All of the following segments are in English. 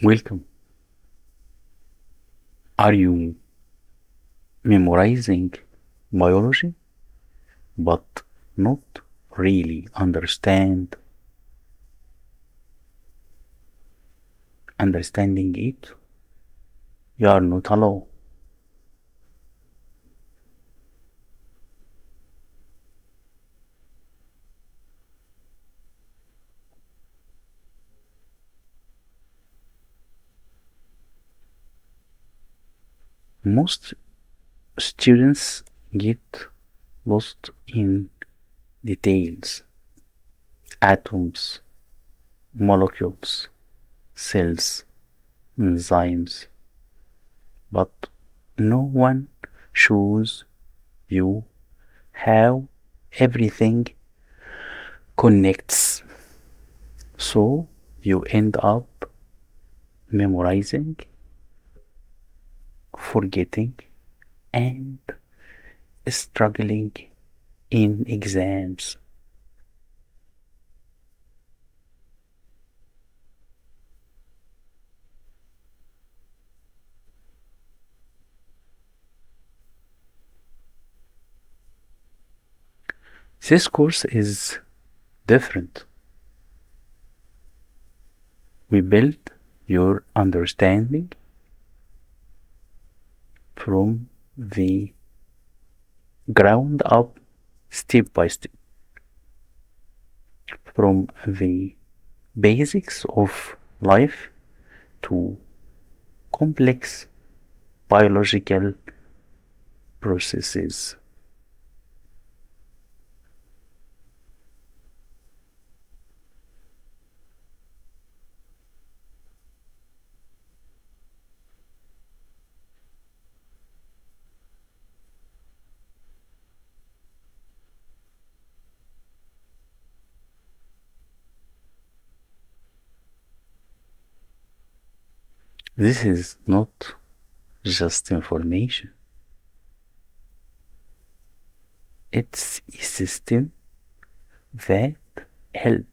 Welcome. Are you memorizing biology but not really understanding it? You are not alone. Most students get lost in details, atoms, molecules, cells, enzymes, but no one shows you how everything connects. So you end up memorizing, forgetting, and struggling in exams. This course is different. We build your understanding from the ground up, step by step, from the basics of life to complex biological processes. This is not just information. It's a system that help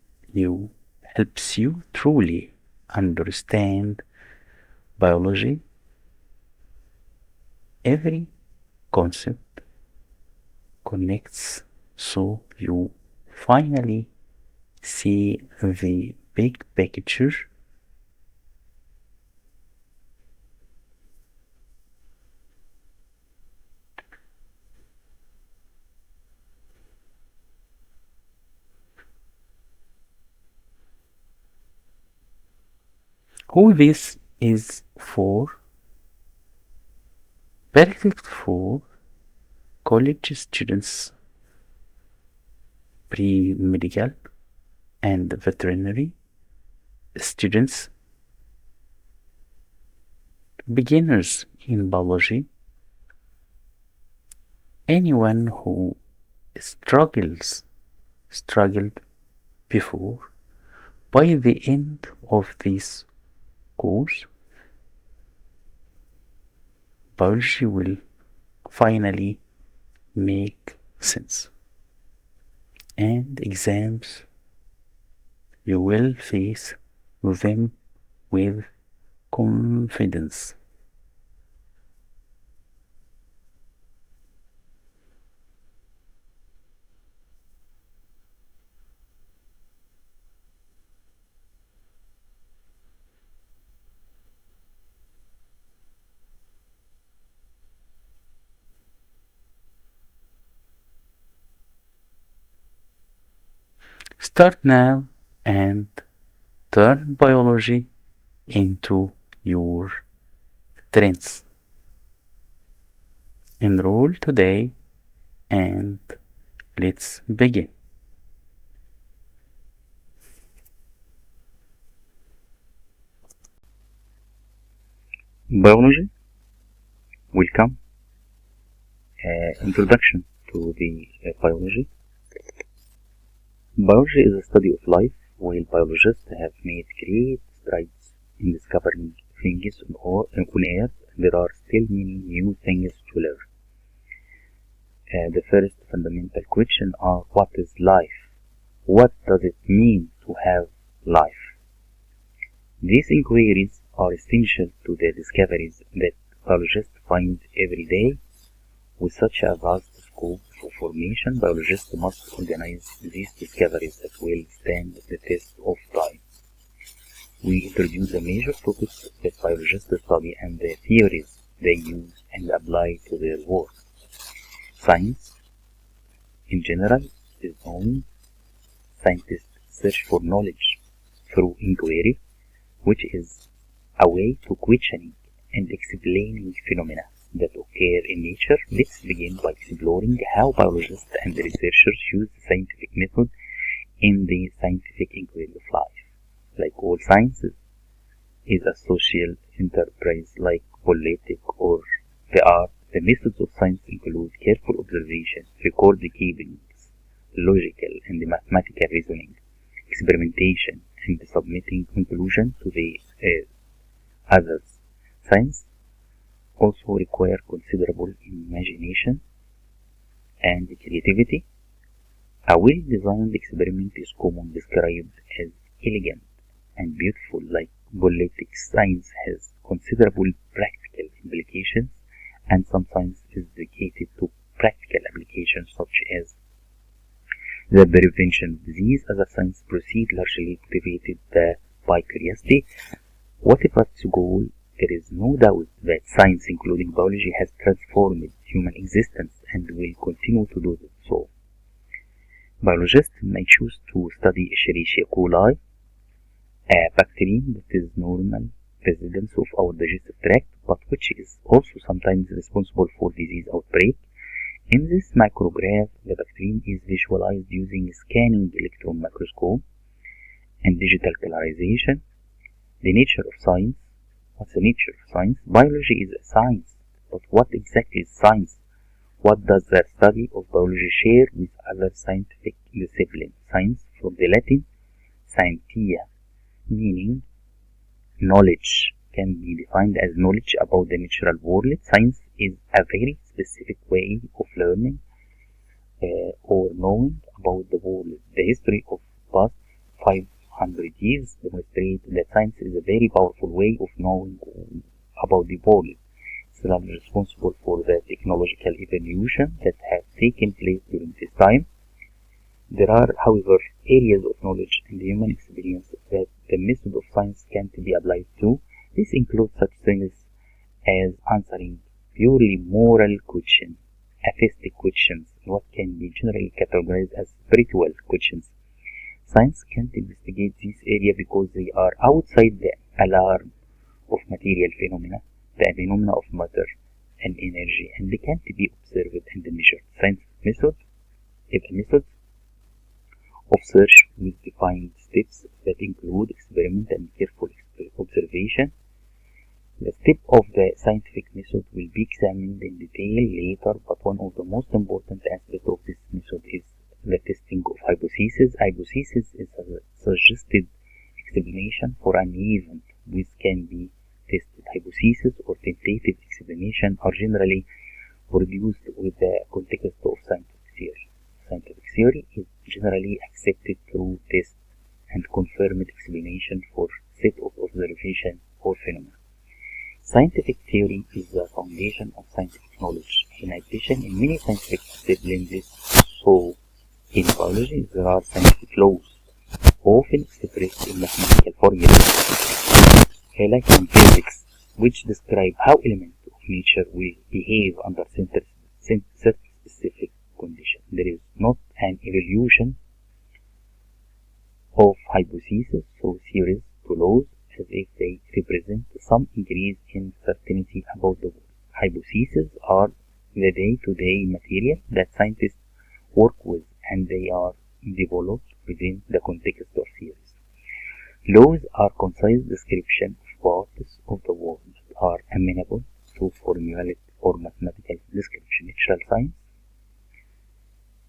helps you truly understand biology. Every concept connects, so you finally see the big picture. Who this is for? Perfect for college students, pre-medical and veterinary students, beginners in biology, anyone who struggled before. By the end of this course, biology will finally make sense, and exams you will face them with confidence. Start now and turn biology into your strengths. Enroll today and let's begin. Biology, welcome. Introduction to the biology. Biology is a study of life. While biologists have made great strides in discovering things on Earth, there are still many new things to learn. The first fundamental question are: what is life? What does it mean to have life? These inquiries are essential to the discoveries that biologists find every day. With such a vast scope of information, biologists must organize these discoveries that will stand the test of time. We introduce the major topics that biologists study and the theories they use and apply to their work. Science, in general, is knowing. Scientists search for knowledge through inquiry, which is a way to questioning and explaining phenomena that occur in nature. Let's begin by exploring how biologists and researchers use the scientific method in the scientific inquiry of life. Like all sciences, is a social enterprise like politics or the art. The methods of science include careful observation, record keeping, logical and mathematical reasoning, experimentation, and submitting conclusions to the others. Science also requires considerable imagination and creativity. A well-designed experiment is commonly described as elegant and beautiful. Like politics, science has considerable practical implications, and some science is dedicated to practical applications such as the prevention of disease. Other science proceeds largely motivated by curiosity. Whatever its goal, there is no doubt that science, including biology, has transformed human existence and will continue to do so. Biologists may choose to study Escherichia coli, a bacterium that is normal resident of our digestive tract, but which is also sometimes responsible for disease outbreak. In this micrograph, the bacterium is visualized using scanning electron microscope and digital colorization. The nature of science. What's the nature of science? Biology is a science, but what exactly is science? What does the study of biology share with other scientific disciplines? Science, from the Latin scientia, meaning knowledge, can be defined as knowledge about the natural world. Science is a very specific way of learning or knowing about the world. The history of past 500 years demonstrates that science is a very powerful way of knowing about the world. It's responsible for the technological evolution that has taken place during this time. There are, however, areas of knowledge and human experience that the method of science can't be applied to. This includes such things as answering purely moral questions, atheistic questions, what can be generally categorized as spiritual questions. Science can't investigate these areas because they are outside the alarm of material phenomena, the phenomena of matter and energy, and they can't be observed and measured. Science method is a method of search with defined steps that include experiment and careful observation. The step of the scientific method will be examined in detail later, but one of the most important aspects of this method is the testing of hypotheses. Hypothesis is a suggested explanation for an event which can be tested. Hypotheses or tentative explanation are generally produced with the context of scientific theory. Scientific theory is generally accepted through test and confirmed explanation for set of observation or phenomena. Scientific theory is the foundation of scientific knowledge. In addition, in many scientific disciplines, so in biology, there are scientific laws, often expressed in mathematical formulas, like in physics, which describe how elements of nature will behave under certain specific conditions. There is not an evolution of hypotheses or theories to laws as if they represent some increase in certainty about the world. Hypotheses are the day-to-day material that scientists work with, and they are developed within the context of theories. Laws are concise descriptions of parts of the world that are amenable to formulaic or mathematical description. Natural science.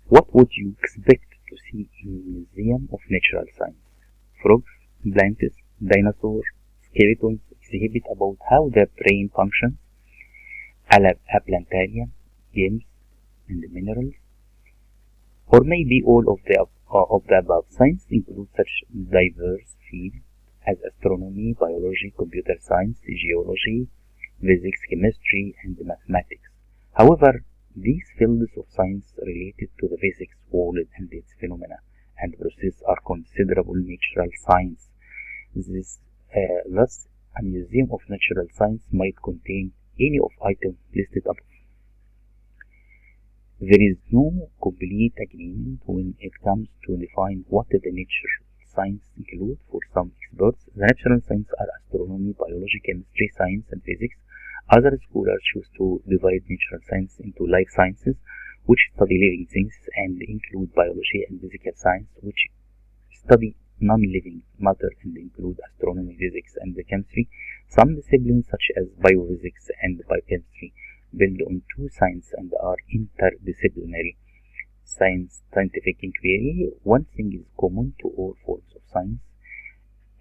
What would you expect to see in a museum of natural science? Frogs, plants, dinosaurs, skeletons exhibit about how their brain functions, a planetarium, games, and minerals, or maybe all of the above. Science includes such diverse fields as astronomy, biology, computer science, geology, physics, chemistry, and mathematics. However, these fields of science related to the physics world and its phenomena and processes are considerable natural science. Thus, a museum of natural science might contain any of items listed above. There is no complete agreement when it comes to define what the natural science include. For some experts, the natural sciences are astronomy, biology, chemistry, science, and physics. Other scholars choose to divide natural science into life sciences, which study living things and include biology, and physical science, which study non-living matter and include astronomy, physics, and chemistry. Some disciplines such as biophysics and biochemistry build on two sciences and are interdisciplinary. Scientific inquiry. One thing is common to all forms of science: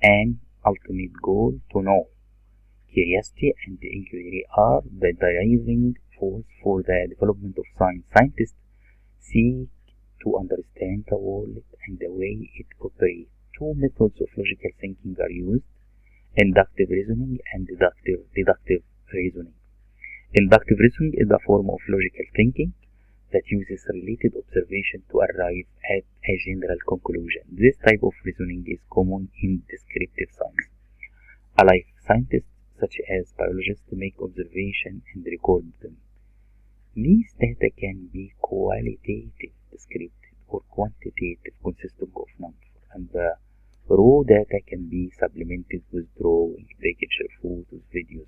an ultimate goal to know. Curiosity and inquiry are the driving force for the development of science. Scientists seek to understand the world and the way it operates. Two methods of logical thinking are used: inductive reasoning and deductive reasoning. Inductive reasoning is a form of logical thinking that uses related observation to arrive at a general conclusion. This type of reasoning is common in descriptive science. A life scientist, such as biologists, make observations and record them. These data can be qualitative, descriptive, or quantitative, consisting of numbers, and the raw data can be supplemented with drawing, picture, photos, videos.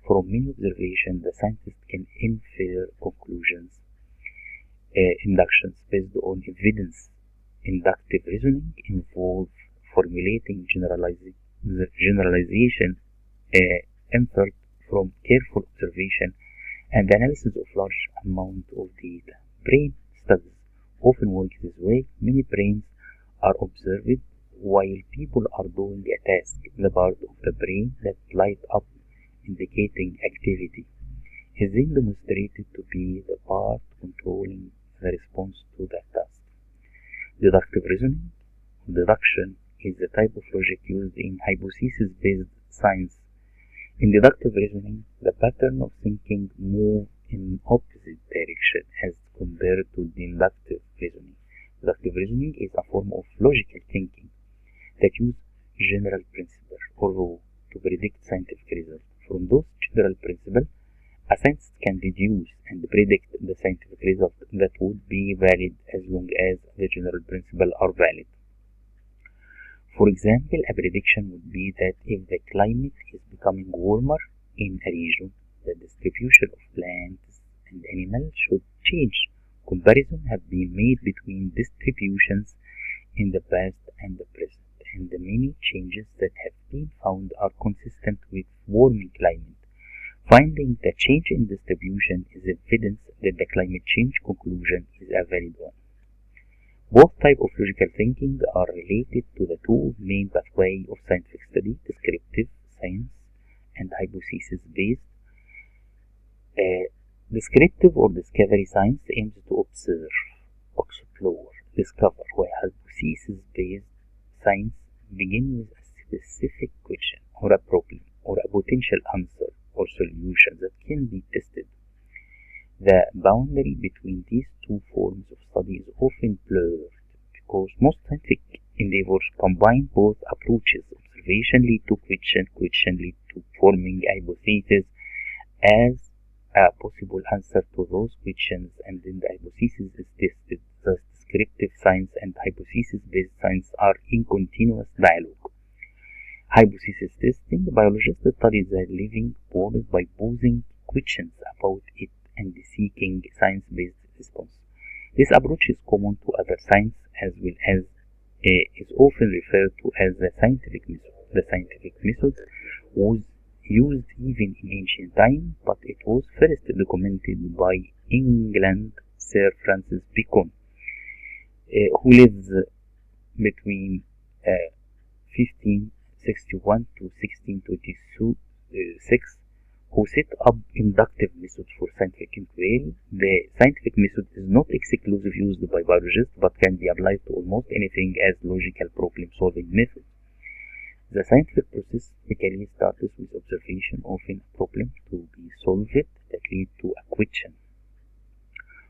From many observations, the scientist can infer conclusions, inductions based on evidence. Inductive reasoning involves formulating generalization inferred from careful observation and analysis of large amount of data. Brain studies often work this way. Many brains are observed while people are doing a task. The part of the brain that light up indicating activity is then demonstrated to be the part controlling the response to that task. Deductive reasoning. Deduction is the type of logic used in hypothesis-based science. In deductive reasoning, the pattern of thinking moves in opposite direction as compared to inductive reasoning. Deductive reasoning is a form of logical thinking that uses general principles or rules to predict scientific results. From those general principles, a scientist can deduce and predict the scientific result that would be valid as long as the general principles are valid. For example, a prediction would be that if the climate is becoming warmer in a region, the distribution of plants and animals should change. Comparisons have been made between distributions in the past and the present, and the many changes that have been found are consistent with warming climate. Finding the change in distribution is evidence that the climate change conclusion is a valid one. Both types of logical thinking are related to the two main pathways of scientific study: descriptive science and hypothesis-based. Descriptive or discovery science aims to observe, explore, discover, while hypothesis-based science begins with a specific question or a problem or a potential answer or solution that can be tested. The boundary between these two forms of study is often blurred because most scientific endeavors combine both approaches. Observation leads to question leads to forming a hypothesis as a possible answer to those questions, and then the hypothesis is tested. Thus, descriptive science and hypothesis-based science are in continuous dialogue. Hypothesis testing. Biologists study the living world by posing questions about it and seeking science-based response. This approach is common to other science as well as is often referred to as the scientific method. The scientific method was used even in ancient times, but it was first documented by England Sir Francis Bacon, who lived between 1561 to 1626, who set up inductive methods for scientific inquiry. The scientific method is not exclusively used by biologists, but can be applied to almost anything as logical problem-solving method. The scientific process typically starts with observation of a problem to be solved that leads to a question.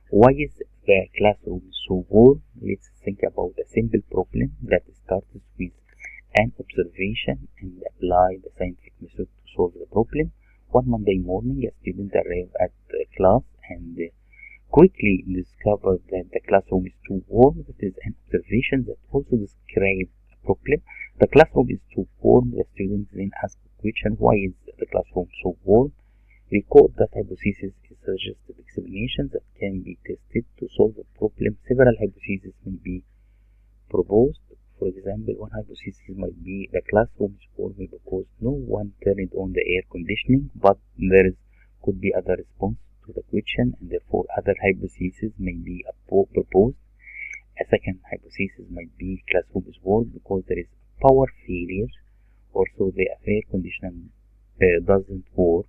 Why is the classroom so warm? Let's think about a simple problem that starts with an observation and apply the scientific method to solve the problem. One Monday morning, a student arrived at the class and quickly discovered that the classroom is too warm. That is an observation that also describes a problem. The classroom is too warm. The students then ask the question, why is the classroom so warm? Recall that hypothesis is a suggested explanation that can be tested to solve a problem. Several hypotheses may be proposed. For example, one hypothesis might be the classroom is warm because no one turned on the air conditioning, but could be other response to the question, and therefore other hypotheses may be proposed. A second hypothesis might be classroom is warm because there is power failure, also the air conditioning doesn't work.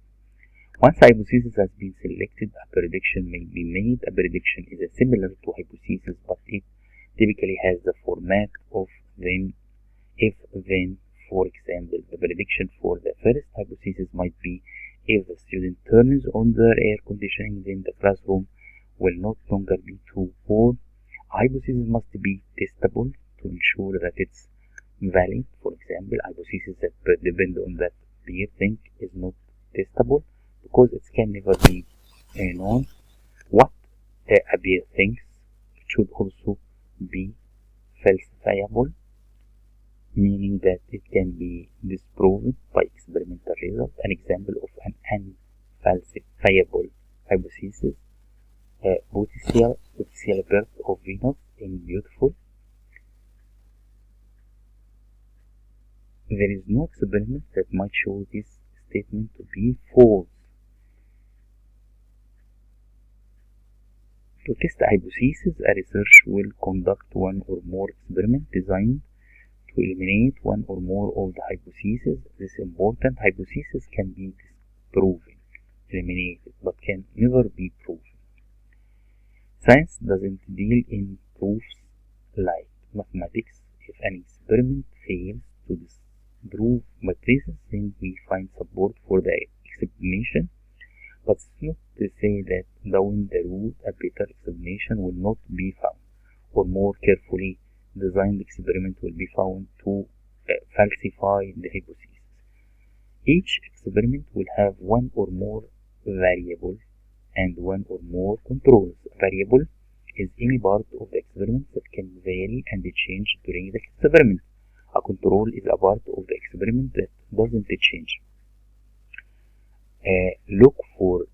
Once a hypothesis has been selected, a prediction may be made. A prediction is similar to hypothesis, but it typically has the format of then, if, then. For example, the prediction for the first hypothesis might be if the student turns on the air conditioning, then the classroom will no longer be too warm. Hypothesis must be testable to ensure that it's valid. For example, hypothesis that depend on that peer think is not testable because it can never be known what a peer thinks. It should also be falsifiable, meaning that it can be disproven by experimental results. An example of an unfalsifiable hypothesis: potential birth of Venus in beautiful. There is no experiment that might show this statement to be false. To test a hypothesis, a researcher will conduct one or more experiments designed to eliminate one or more of the hypotheses. This important hypothesis can be disproven, eliminated, but can never be proven. Science doesn't deal in proofs like mathematics. If an experiment fails to disprove hypothesis, then we find support for the explanation. But it's not to say that down the road a better explanation will not be found, or more carefully designed experiment will be found to falsify the hypothesis. Each experiment will have one or more variables and one or more controls. A variable is any part of the experiment that can vary and change during the experiment. A control is a part of the experiment that doesn't change. Look for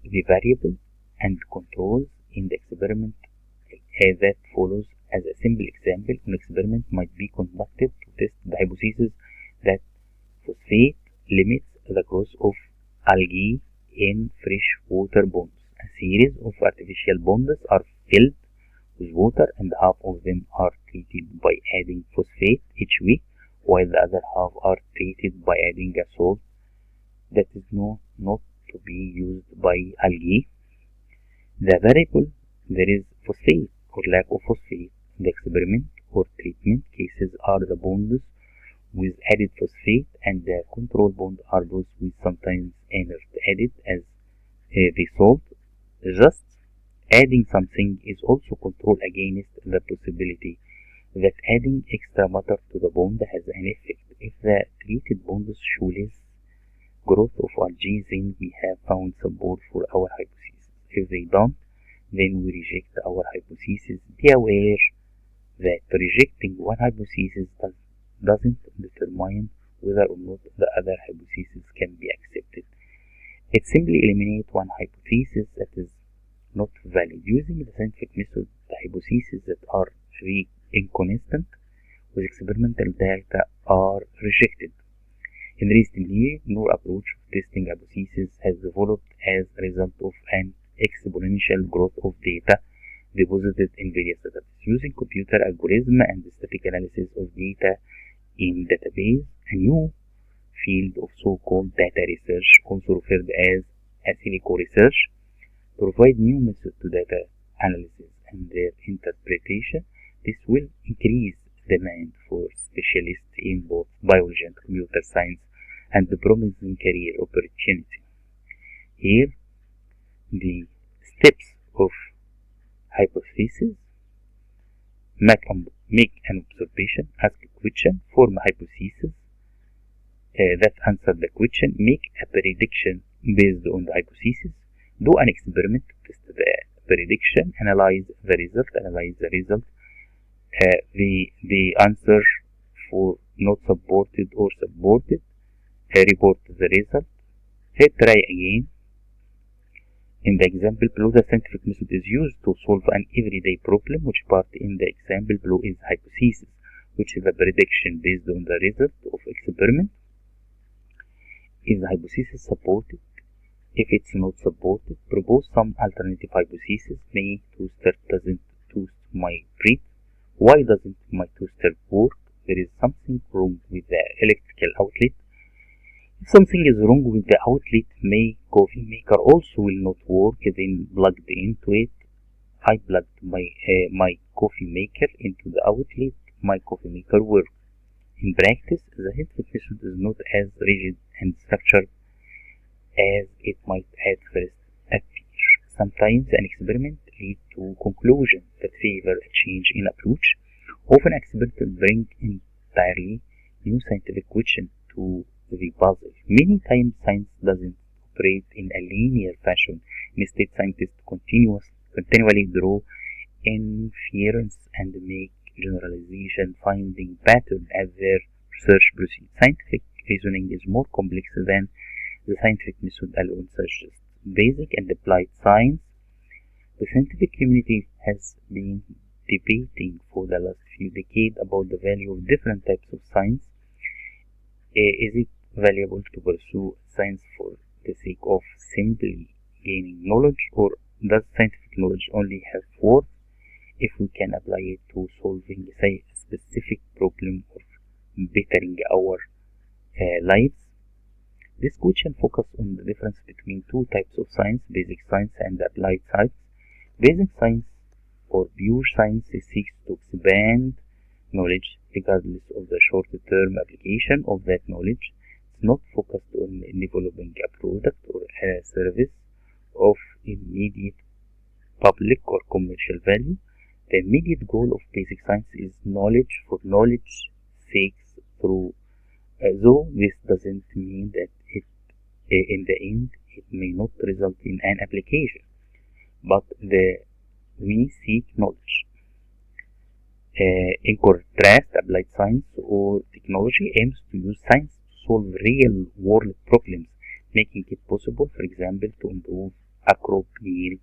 the variable and controls in the experiment that follows. As a simple example, an experiment might be conducted to test the hypothesis that phosphate limits the growth of algae in freshwater ponds. A series of artificial ponds are filled with water, and half of them are treated by adding phosphate each week, while the other half are treated by adding a salt that is not to be used by algae. The variable there is phosphate or lack of phosphate. The experiment or treatment cases are the bonds with added phosphate, and the control bonds are those with sometimes inert added as the salt. Just adding something is also controlled against the possibility that adding extra matter to the bond has an effect. If the treated bonds show less growth of algae, then we have found support for our hypothesis. If they don't, then we reject our hypothesis. Be aware that rejecting one hypothesis doesn't determine whether or not the other hypothesis can be accepted. It simply eliminates one hypothesis that is not valid. Using the scientific method, the hypotheses that are inconsistent with experimental data are rejected. In recent years, new approach of testing hypotheses has developed as a result of an exponential growth of data deposited in various databases. Using computer algorithm and static analysis of data in database, a new field of so-called data research, also referred as cynical research, provide new methods to data analysis and their interpretation. This will increase demand for specialists in both biology and computer science, and the promising career opportunity. Here, the steps of hypothesis: make an observation, ask a question, form a hypothesis that answer the question, make a prediction based on the hypothesis, do an experiment to test the prediction, analyze the result, the answer for not supported or supported, report the result, try again. In the example below, the scientific method is used to solve an everyday problem. Which part in the example below is hypothesis, which is a prediction based on the result of experiment? Is the hypothesis supported? If it's not supported, propose some alternative hypothesis. My toaster doesn't toast my bread. Why doesn't my toaster work? There is something wrong with the electrical outlet. If something is wrong with the outlet, my coffee maker also will not work. Then plugged into it. I plugged my coffee maker into the outlet. My coffee maker works. In practice, the scientific method is not as rigid and structured as it might at first appear. Sometimes an experiment leads to conclusions that favor a change in approach. Often experiments bring entirely new scientific questions to the puzzle. Many times science doesn't operate in a linear fashion. Instead, scientists continually draw inference and make generalization, finding patterns as their research proceeds. Scientific reasoning is more complex than the scientific method alone suggests. Basic and applied science. The scientific community has been debating for the last few decades about the value of different types of science. Is it valuable to pursue science for the sake of simply gaining knowledge, or does scientific knowledge only have worth if we can apply it to solving, say, a specific problem or bettering our lives? This question focuses on the difference between two types of science: basic science and applied science. Basic science, or pure science, seeks to expand knowledge regardless of the short-term application of that knowledge. It's not focused on developing a product or a service of immediate public or commercial value. The immediate goal of basic science is knowledge for knowledge's sake, though this doesn't mean that in the end it may not result in an application, but we seek knowledge. In contrast, applied science or technology aims to use science to solve real-world problems, making it possible, for example, to improve a crop yield,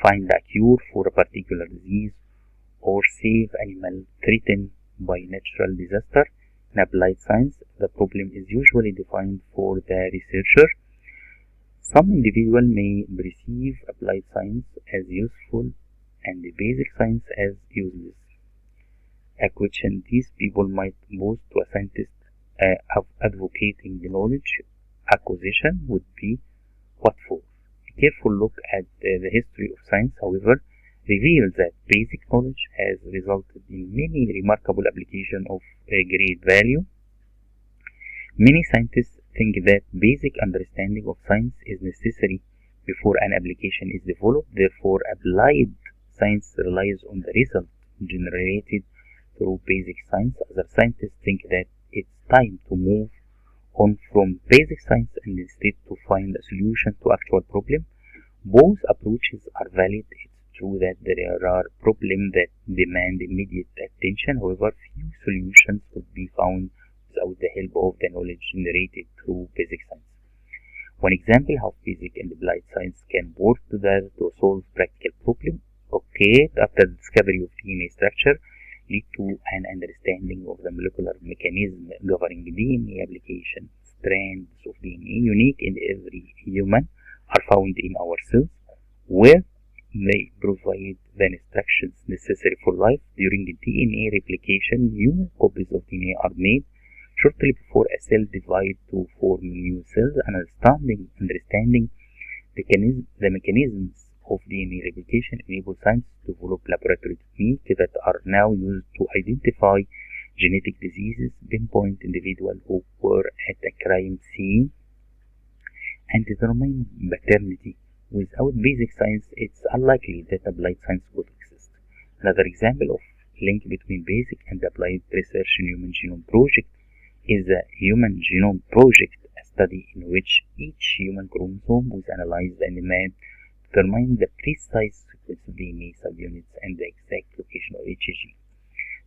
find a cure for a particular disease, or save animals threatened by natural disaster. In applied science, the problem is usually defined for the researcher. Some individuals may perceive applied science as useful and the basic science as useless. A question these people might pose to a scientist advocating knowledge acquisition would be, what for? A careful look at the history of science, however, reveals that basic knowledge has resulted in many remarkable applications of great value. Many scientists think that basic understanding of science is necessary before an application is developed. Therefore, applied science relies on the results generated through basic science. Other scientists think that it's time to move on from basic science and instead to find a solution to actual problems. Both approaches are valid. It's true that there are problems that demand immediate attention. However, few solutions could be found without the help of the knowledge generated through basic science. One example how basic and applied science can work together to solve practical problems occurred after the discovery of DNA structure lead to an understanding of the molecular mechanism governing DNA application. Strands of DNA unique in every human are found in our cells, where they provide the instructions necessary for life. During the DNA replication, new copies of DNA are made. Shortly before a cell divides to form new cells, understanding the mechanisms of DNA replication enables science to develop laboratory techniques that are now used to identify genetic diseases, pinpoint individuals who were at a crime scene, and determine paternity. Without basic science, it's unlikely that applied science could exist. Another example of link between basic and applied research in Human Genome Project is the Human Genome Project, a study in which each human chromosome was analyzed and mapped to determine the precise sequence of DNA subunits and the exact location of each gene.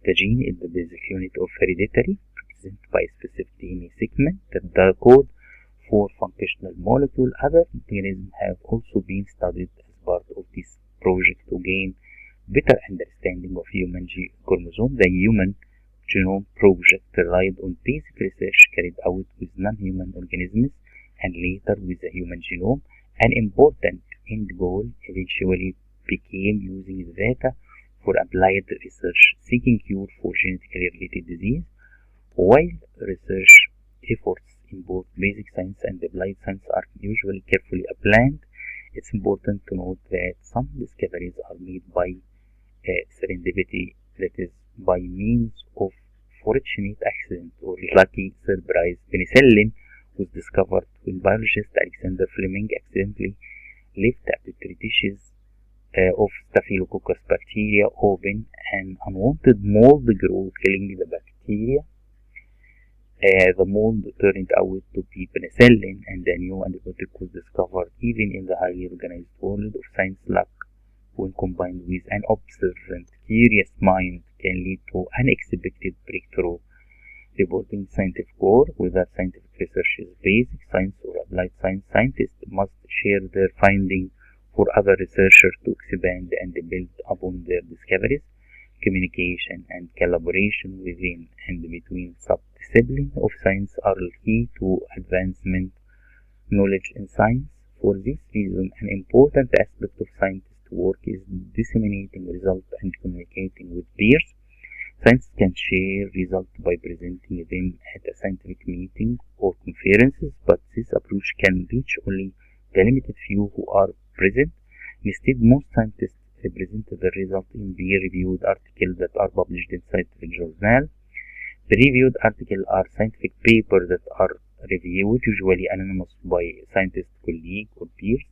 The gene is the basic unit of heredity, represented by a specific DNA segment that the code for functional molecule. Other organisms have also been studied as part of this project to gain better understanding of human chromosome. The Human Genome Project relied on basic research carried out with non-human organisms and later with the human genome. An important end goal eventually became using the data for applied research seeking cure for genetically related disease. While research efforts in both basic science and applied science are usually carefully planned, it's important to note that some discoveries are made by serendipity, that is, by means of fortunate accident or lucky surprise. Penicillin was discovered when biologist Alexander Fleming accidentally left a petri dishes of Staphylococcus bacteria open. An unwanted mold grew, killing the bacteria. The mold turned out to be penicillin, and a new antibiotic was discovered. Even in the highly organized world of science, luck, when combined with an observant, curious mind, can lead to unexpected breakthrough. Reporting scientific work, whether scientific research is basic science or applied science, scientists must share their findings for other researchers to expand and build upon their discoveries. Communication and collaboration within and between sub-disciplines of science are key to advancement knowledge in science. For this reason, an important aspect of scientists' work is disseminating results and communicating with peers. Scientists can share results by presenting them at a scientific meeting or conferences, but this approach can reach only the limited few who are present. Instead, most scientists present the result in peer-reviewed articles that are published in scientific journals. Peer-reviewed articles are scientific papers that are reviewed, usually anonymous, by scientist colleagues or peers.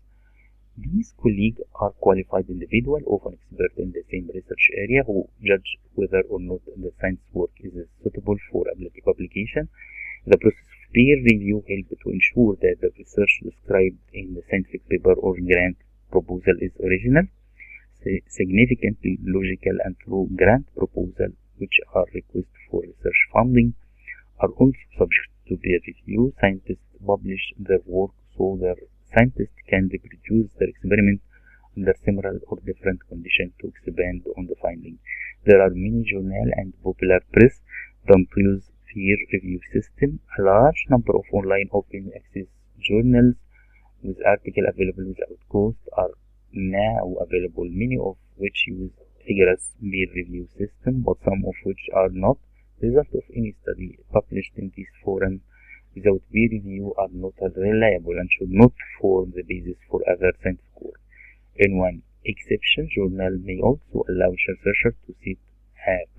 These colleagues are qualified individuals, often experts in the same research area, who judge whether or not the science work is suitable for publication. The process of peer review helps to ensure that the research described in the scientific paper or grant proposal is original, significantly logical, and through grant proposals, which are requests for research funding, are also subject to peer review. Scientists publish their work so their scientists can reproduce their experiment under similar or different conditions to expand on the findings. There are many journals and popular press that use peer review system. A large number of online open access journals with articles available without cost are now available, many of which use rigorous peer review system, but some of which are not. Results of any study published in this forum without peer review are not reliable and should not form the basis for other scientific work. In one exception, journal may also allow researchers to seek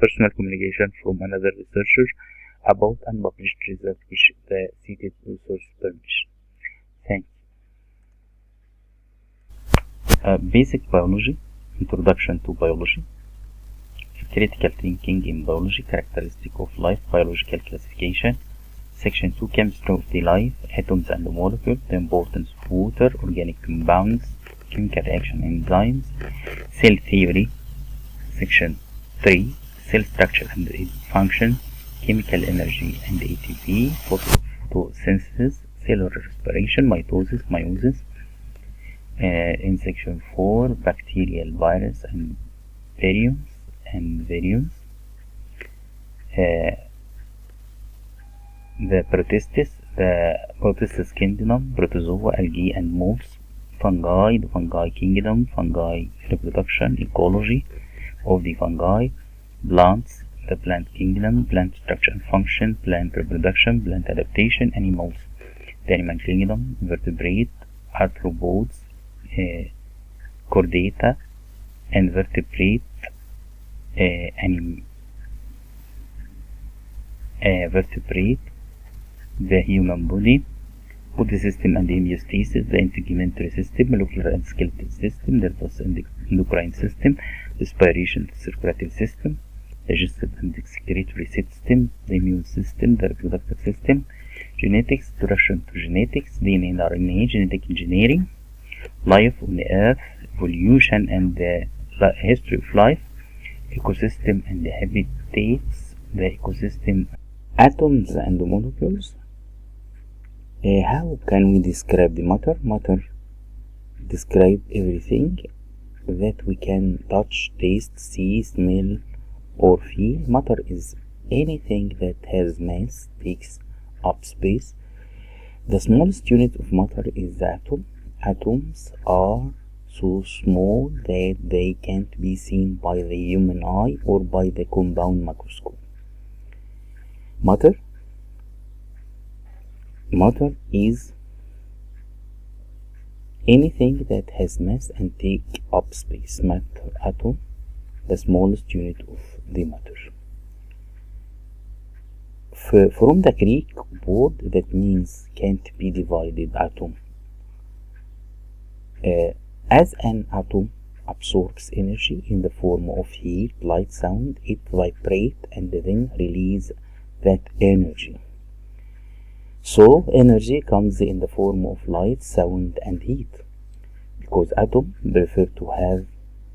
personal communication from another researcher about unpublished results which the cited resource permits. Thank you. Basic biology, introduction to biology, critical thinking in biology, characteristic of life, biological classification. Section 2, chemistry of the life, atoms and molecules, the importance of water, organic compounds, chemical reaction enzymes, cell theory. Section 3, cell structure and function, chemical energy and ATP, photosynthesis, cellular respiration, mitosis, meiosis. In section 4, bacterial, virus, and virions. The protist kingdom, protozoa, algae, and molds. Fungi, the fungi kingdom, fungi reproduction, ecology of the fungi. Plants, the plant kingdom, plant structure and function, plant reproduction, plant adaptation. Animals, the animal kingdom, vertebrate, arthropods, chordata, invertebrate, vertebrate, the human body system and homeostasis, the integumentary system, molecular and skeletal system, nervous and endocrine system, respiration, circulatory system, digestive and excretory system, the immune system, the reproductive system, genetics, introduction to genetics, DNA and RNA, genetic engineering, life on the earth, evolution and the history of life, ecosystem and the habitats, the ecosystem, atoms and the molecules. How can we describe the matter? Matter describe everything that we can touch, taste, see, smell, or feel. Matter is anything that has mass, takes up space. The smallest unit of matter is the atom. Atoms are so small that they can't be seen by the human eye or by the compound microscope. Matter is anything that has mass and take up space. Matter, atom, the smallest unit of the matter. From the Greek word that means can't be divided, atom. As an atom absorbs energy in the form of heat, light, sound, it vibrates and then release that energy. So energy comes in the form of light, sound and heat, because atoms prefer to have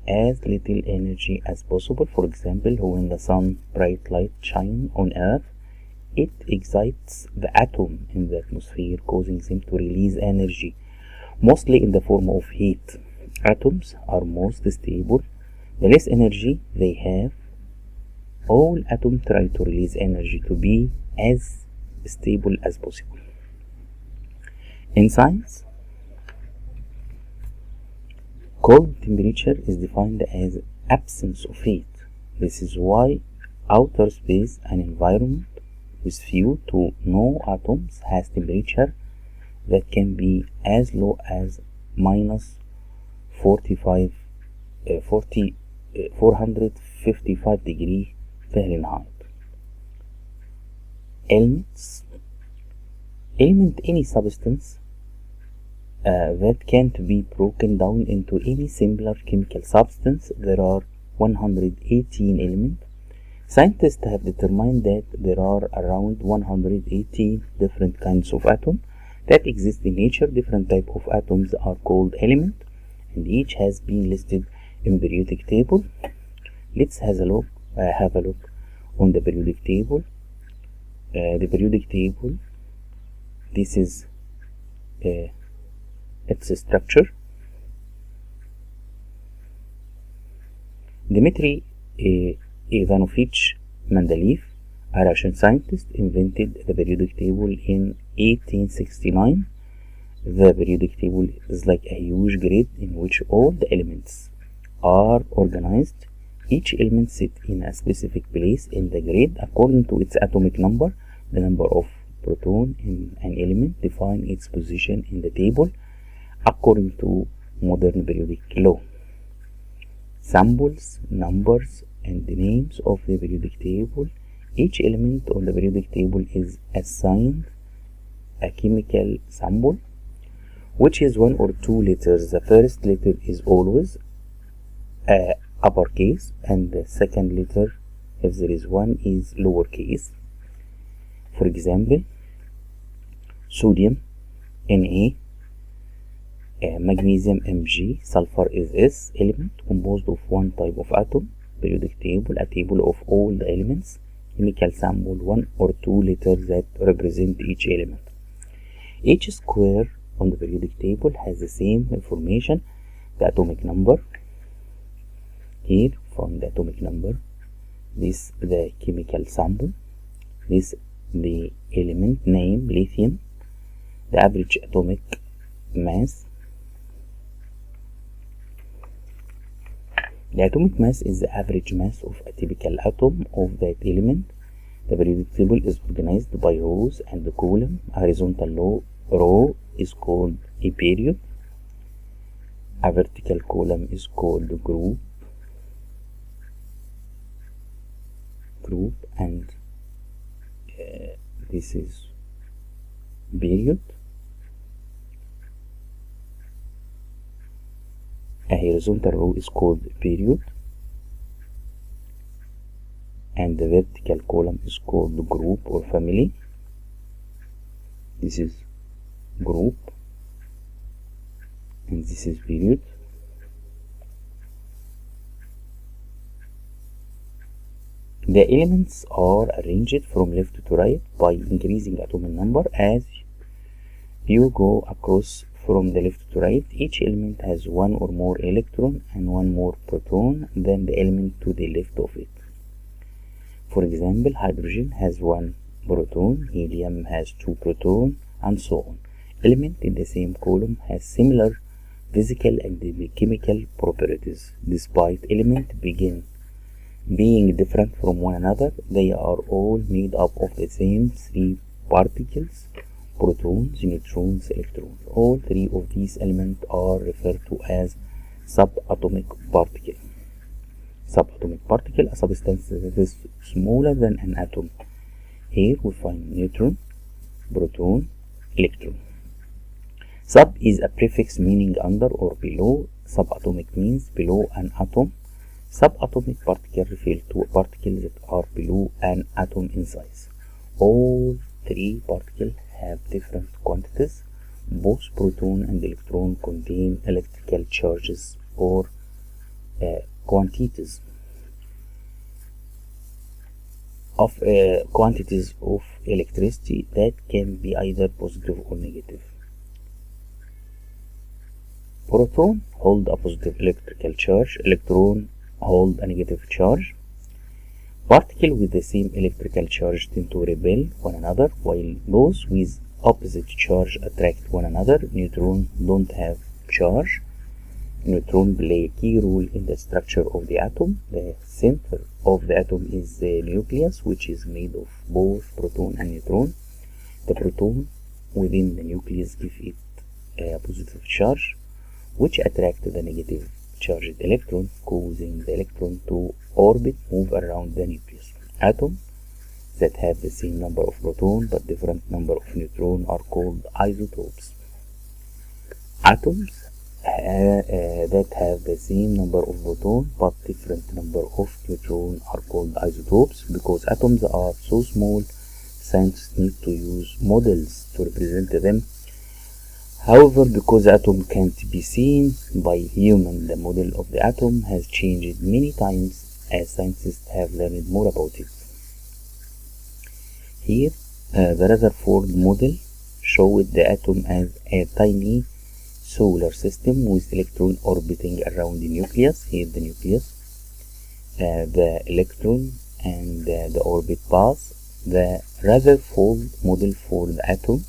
as little energy as possible. For example, when the sun bright light shines on earth, it excites the atom in the atmosphere, causing them to release energy, mostly in the form of heat. Atoms are most stable. The less energy they have, all atoms try to release energy to be as stable as possible. In science, cold temperature is defined as absence of heat. This is why outer space, an environment with few to no atoms, has temperature that can be as low as minus 455 degrees Fahrenheit. Element, any substance that can't be broken down into any simpler chemical substance. There are 118 elements. Scientists have determined that there are around 118 different kinds of atoms that exist in nature. Different types of atoms are called elements, and each has been listed in periodic table. Let's have a look on the periodic table. The periodic table, this is its structure. Dmitry Ivanovich Mendeleev, a Russian scientist, invented the periodic table in 1869. The periodic table is like a huge grid in which all the elements are organized. Each element sits in a specific place in the grid according to its atomic number. The number of protons in an element defines its position in the table according to modern periodic law. Symbols, numbers, and the names of the periodic table. Each element on the periodic table is assigned a chemical symbol, which is one or two letters. The first letter is always uppercase, and the second letter, if there is one, is lowercase. For example, sodium Na, magnesium Mg, sulfur is S. Element composed of one type of atom. Periodic table, a table of all the elements. Chemical symbol, one or two letters that represent each element. Each square on the periodic table has the same information. The atomic number, here from the atomic number, this the chemical symbol, this the element name, lithium, the average atomic mass. The atomic mass is the average mass of a typical atom of that element. The periodic table is organized by rows and columns. A horizontal row is called a period. A vertical column is called group, and This is period. A horizontal row is called period, and the vertical column is called group or family. This is group, and this is period. The elements are arranged from left to right by increasing atomic number. As you go across from the left to right, each element has one or more electron and one more proton than the element to the left of it. For example, hydrogen has one proton, helium has two protons, and so on. Element in the same column has similar physical and chemical properties. Despite elements being different from one another, they are all made up of the same three particles: protons, neutrons, electrons. All three of these elements are referred to as subatomic particle. Subatomic particle, a substance that is smaller than an atom. Here we find neutron, proton, electron. Sub is a prefix meaning under or below. Subatomic means below an atom. Subatomic particle refers to particles that are below an atom in size. All three particles have different quantities. Both proton and electron contain electrical charges or quantities of electricity that can be either positive or negative. Proton hold a positive electrical charge. Electron hold a negative charge. Particles with the same electrical charge tend to repel one another, while those with opposite charge attract one another. Neutrons don't have charge. Neutrons play a key role in the structure of the atom. The center of the atom is the nucleus, which is made of both proton and neutron. The proton within the nucleus gives it a positive charge, which attracts the negative charged electron, causing the electron to orbit, move around the nucleus. Atoms that have the same number of protons but different number of neutrons are called isotopes. Atoms that have the same number of protons but different number of neutrons are called isotopes. Because atoms are so small, scientists need to use models to represent them. However, because the atom can't be seen by humans, the model of the atom has changed many times as scientists have learned more about it. Here, the Rutherford model showed the atom as a tiny solar system with electrons orbiting around the nucleus. Here the nucleus, the electron, and the orbit path. The Rutherford model for the atom,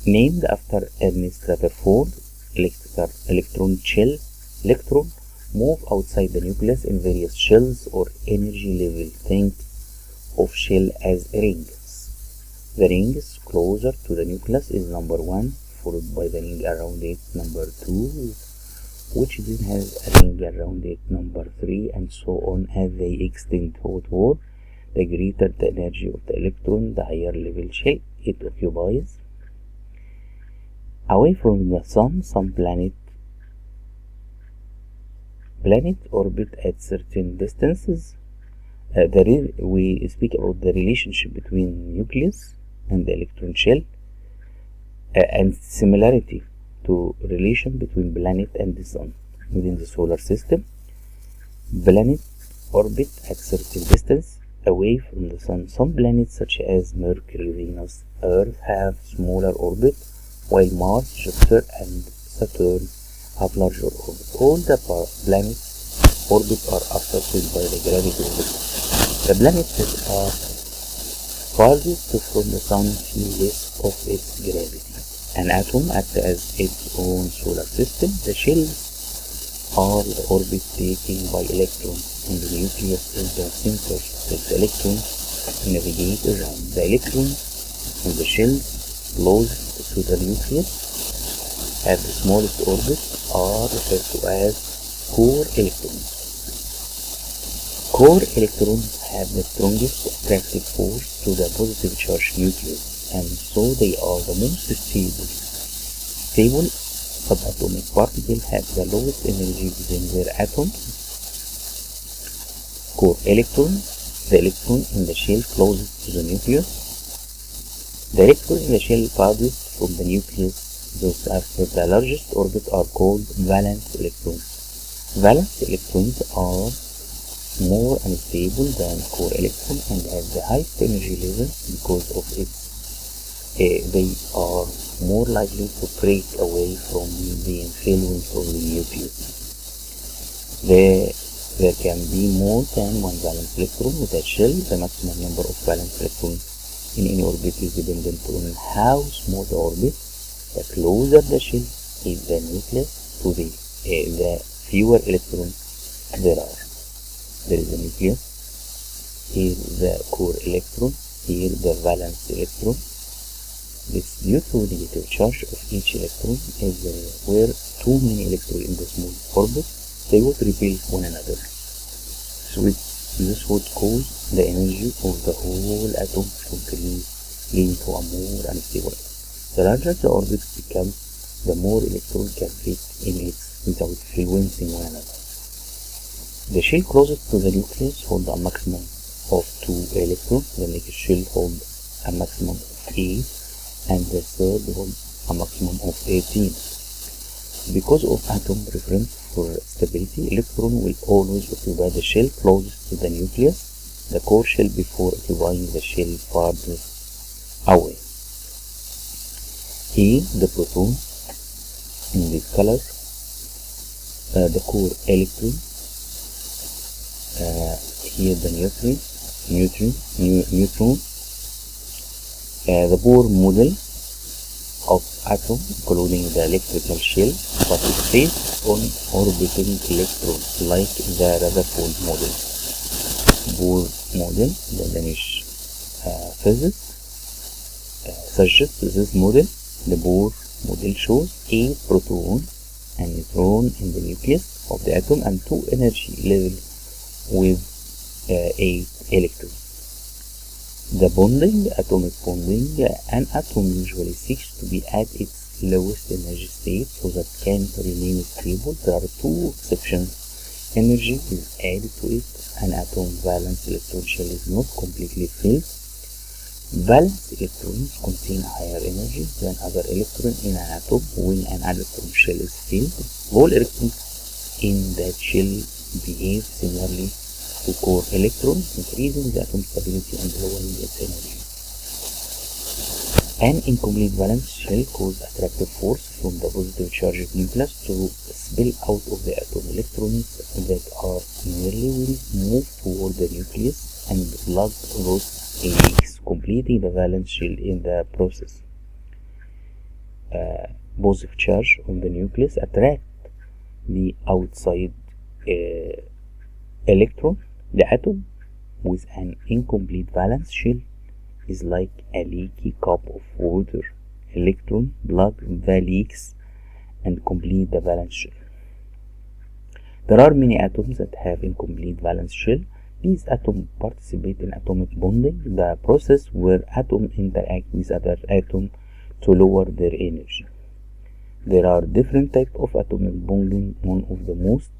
named after Ernest Rutherford, electron shell. Electrons move outside the nucleus in various shells or energy levels. Think of shell as rings. The rings closer to the nucleus is number 1, followed by the ring around it number 2, which then has a ring around it number 3, and so on as they extend outward. The greater the energy of the electron, the higher level shell it occupies. Away from the sun, some planets orbit at certain distances. We speak about the relationship between nucleus and the electron shell, and similarity to relation between planet and the sun. Within the solar system, planets orbit at certain distance away from the sun. Some planets such as Mercury, Venus, Earth have smaller orbit, while Mars, Jupiter, and Saturn have larger orbit. All the planets' orbits are affected by the gravity of the sun. The planets that are farthest from the sun feel less of its gravity. An atom acts as its own solar system. The shells are the orbit taken by electrons, and the nucleus is the center that the electrons navigate around. The electrons and the shells closest to the nucleus have the smallest orbits are referred to as core electrons. Core electrons have the strongest attractive force to the positive charge nucleus, and so they are the most stable. Stable subatomic particles have the lowest energy within their atom. Core electron, the electron in the shell closest to the nucleus. The electron in the shell farthest from the nucleus, those after the largest orbit, are called valence electrons. Valence electrons are more unstable than core electron and have the highest energy level because of they are more likely to break away from the influence of the nucleus. There can be more than one valence electron with a shell. The maximum number of valence electrons in any orbit is dependent on how small the orbit. The closer the shell is the nucleus to the fewer electrons there are. There is a nucleus, here the core electron, here the valence electron. This due to the negative charge of each electron. If there were too many electrons in the small orbit, they would repel one another. So this would cause the energy of the whole atom to increase, leading to a more unstable atom. The larger the orbit becomes, the more electrons can fit in it without influencing one another. The shell closest to the nucleus holds a maximum of 2 electrons, the next shell holds a maximum of 8, and the third holds a maximum of 18. Because of atom preference for stability, electron will always occupy the shell closest to the nucleus, the core shell, before occupying the shell farthest away. Here the proton in this color, the core electron, here the neutron, the Bohr model of atom, including the electrical shell, but it's based on orbiting electrons, like the Rutherford model. Bohr model, the Danish physicist, suggests this model. The Bohr model shows 8 protons and neutron in the nucleus of the atom and 2 energy levels with 8 electrons. The bonding, atomic bonding, an atom usually seeks to be at its lowest energy state so that it can remain stable. There are 2 exceptions. Energy is added to it. An atom valence electron shell is not completely filled. Valence electrons contain higher energy than other electrons in an atom. When an electron shell is filled, all electrons in that shell behave similarly to core electron, increasing the atom stability and lowering its energy. An incomplete valence shell causes attractive force from the positive charged nucleus to spill out of the atom. Electrons that are nearly will move toward the nucleus and plug those leaks, completing the valence shell in the process. Positive charge on the nucleus attract the outside electron. The atom with an incomplete valence shell is like a leaky cup of water. Electron plug the leaks and complete the valence shell. There are many atoms that have incomplete valence shell. These atoms participate in atomic bonding, the process where atoms interact with other atoms to lower their energy. There are different types of atomic bonding. One of the most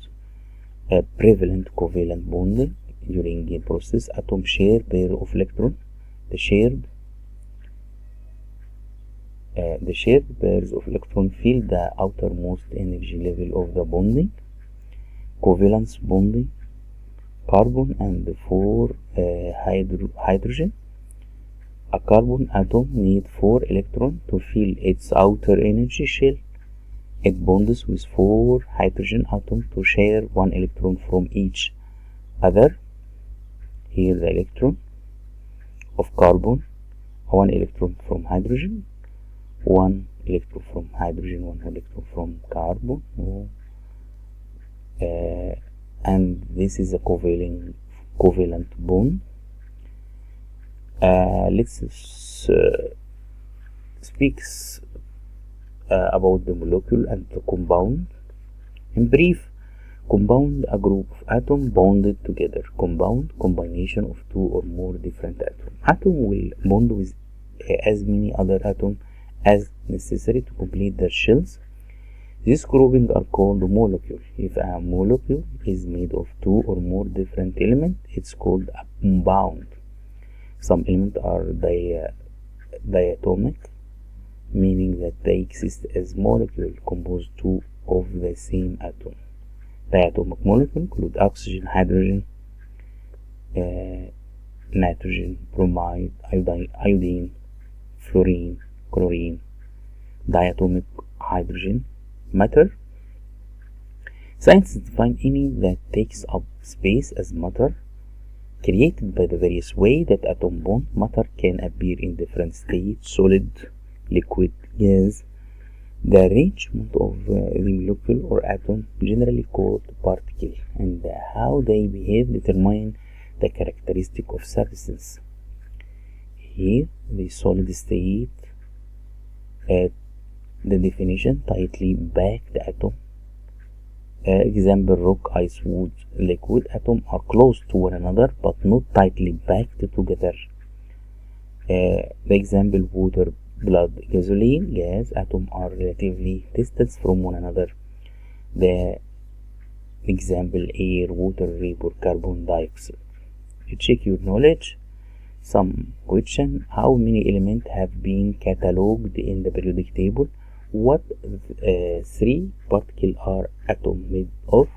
prevalent covalent bonding. During the process, atoms share pair of electrons. The shared pairs of electrons fill the outermost energy level of the bonding. Covalence bonding, carbon and 4 hydrogen. A carbon atom needs 4 electrons to fill its outer energy shell. It bonds with 4 hydrogen atoms to share 1 electron from each other. Here the electron of carbon, 1 electron from hydrogen, 1 electron from hydrogen, 1 electron from carbon, and this is a covalent bond. Let's speak about the molecule and the compound. In brief, Compound, a group of atoms bonded together. Compound, combination of two or more different atoms. Atom will bond with as many other atoms as necessary to complete their shells. These groupings are called molecules. If a molecule is made of two or more different elements, it's called a compound. Some elements are diatomic, meaning that they exist as molecules composed of the same atom. Diatomic molecules include oxygen, hydrogen, nitrogen, bromide, iodine, fluorine, chlorine. Diatomic hydrogen matter. Scientists define any that takes up space as matter, created by the various ways that atom bond. Matter can appear in different states: solid, liquid, gas. The arrangement of the molecule or atom, generally called particle, and how they behave determine the characteristic of substance. Here, the solid state, the definition: tightly packed atom. Example: rock, ice, wood, liquid. Atoms are close to one another but not tightly packed together. The example: water, blood, gasoline, gas. Atoms are relatively distant from one another. The example: air, water, vapor, carbon dioxide. You check your knowledge. Some question: how many elements have been catalogued in the periodic table? What three particles are atoms made of?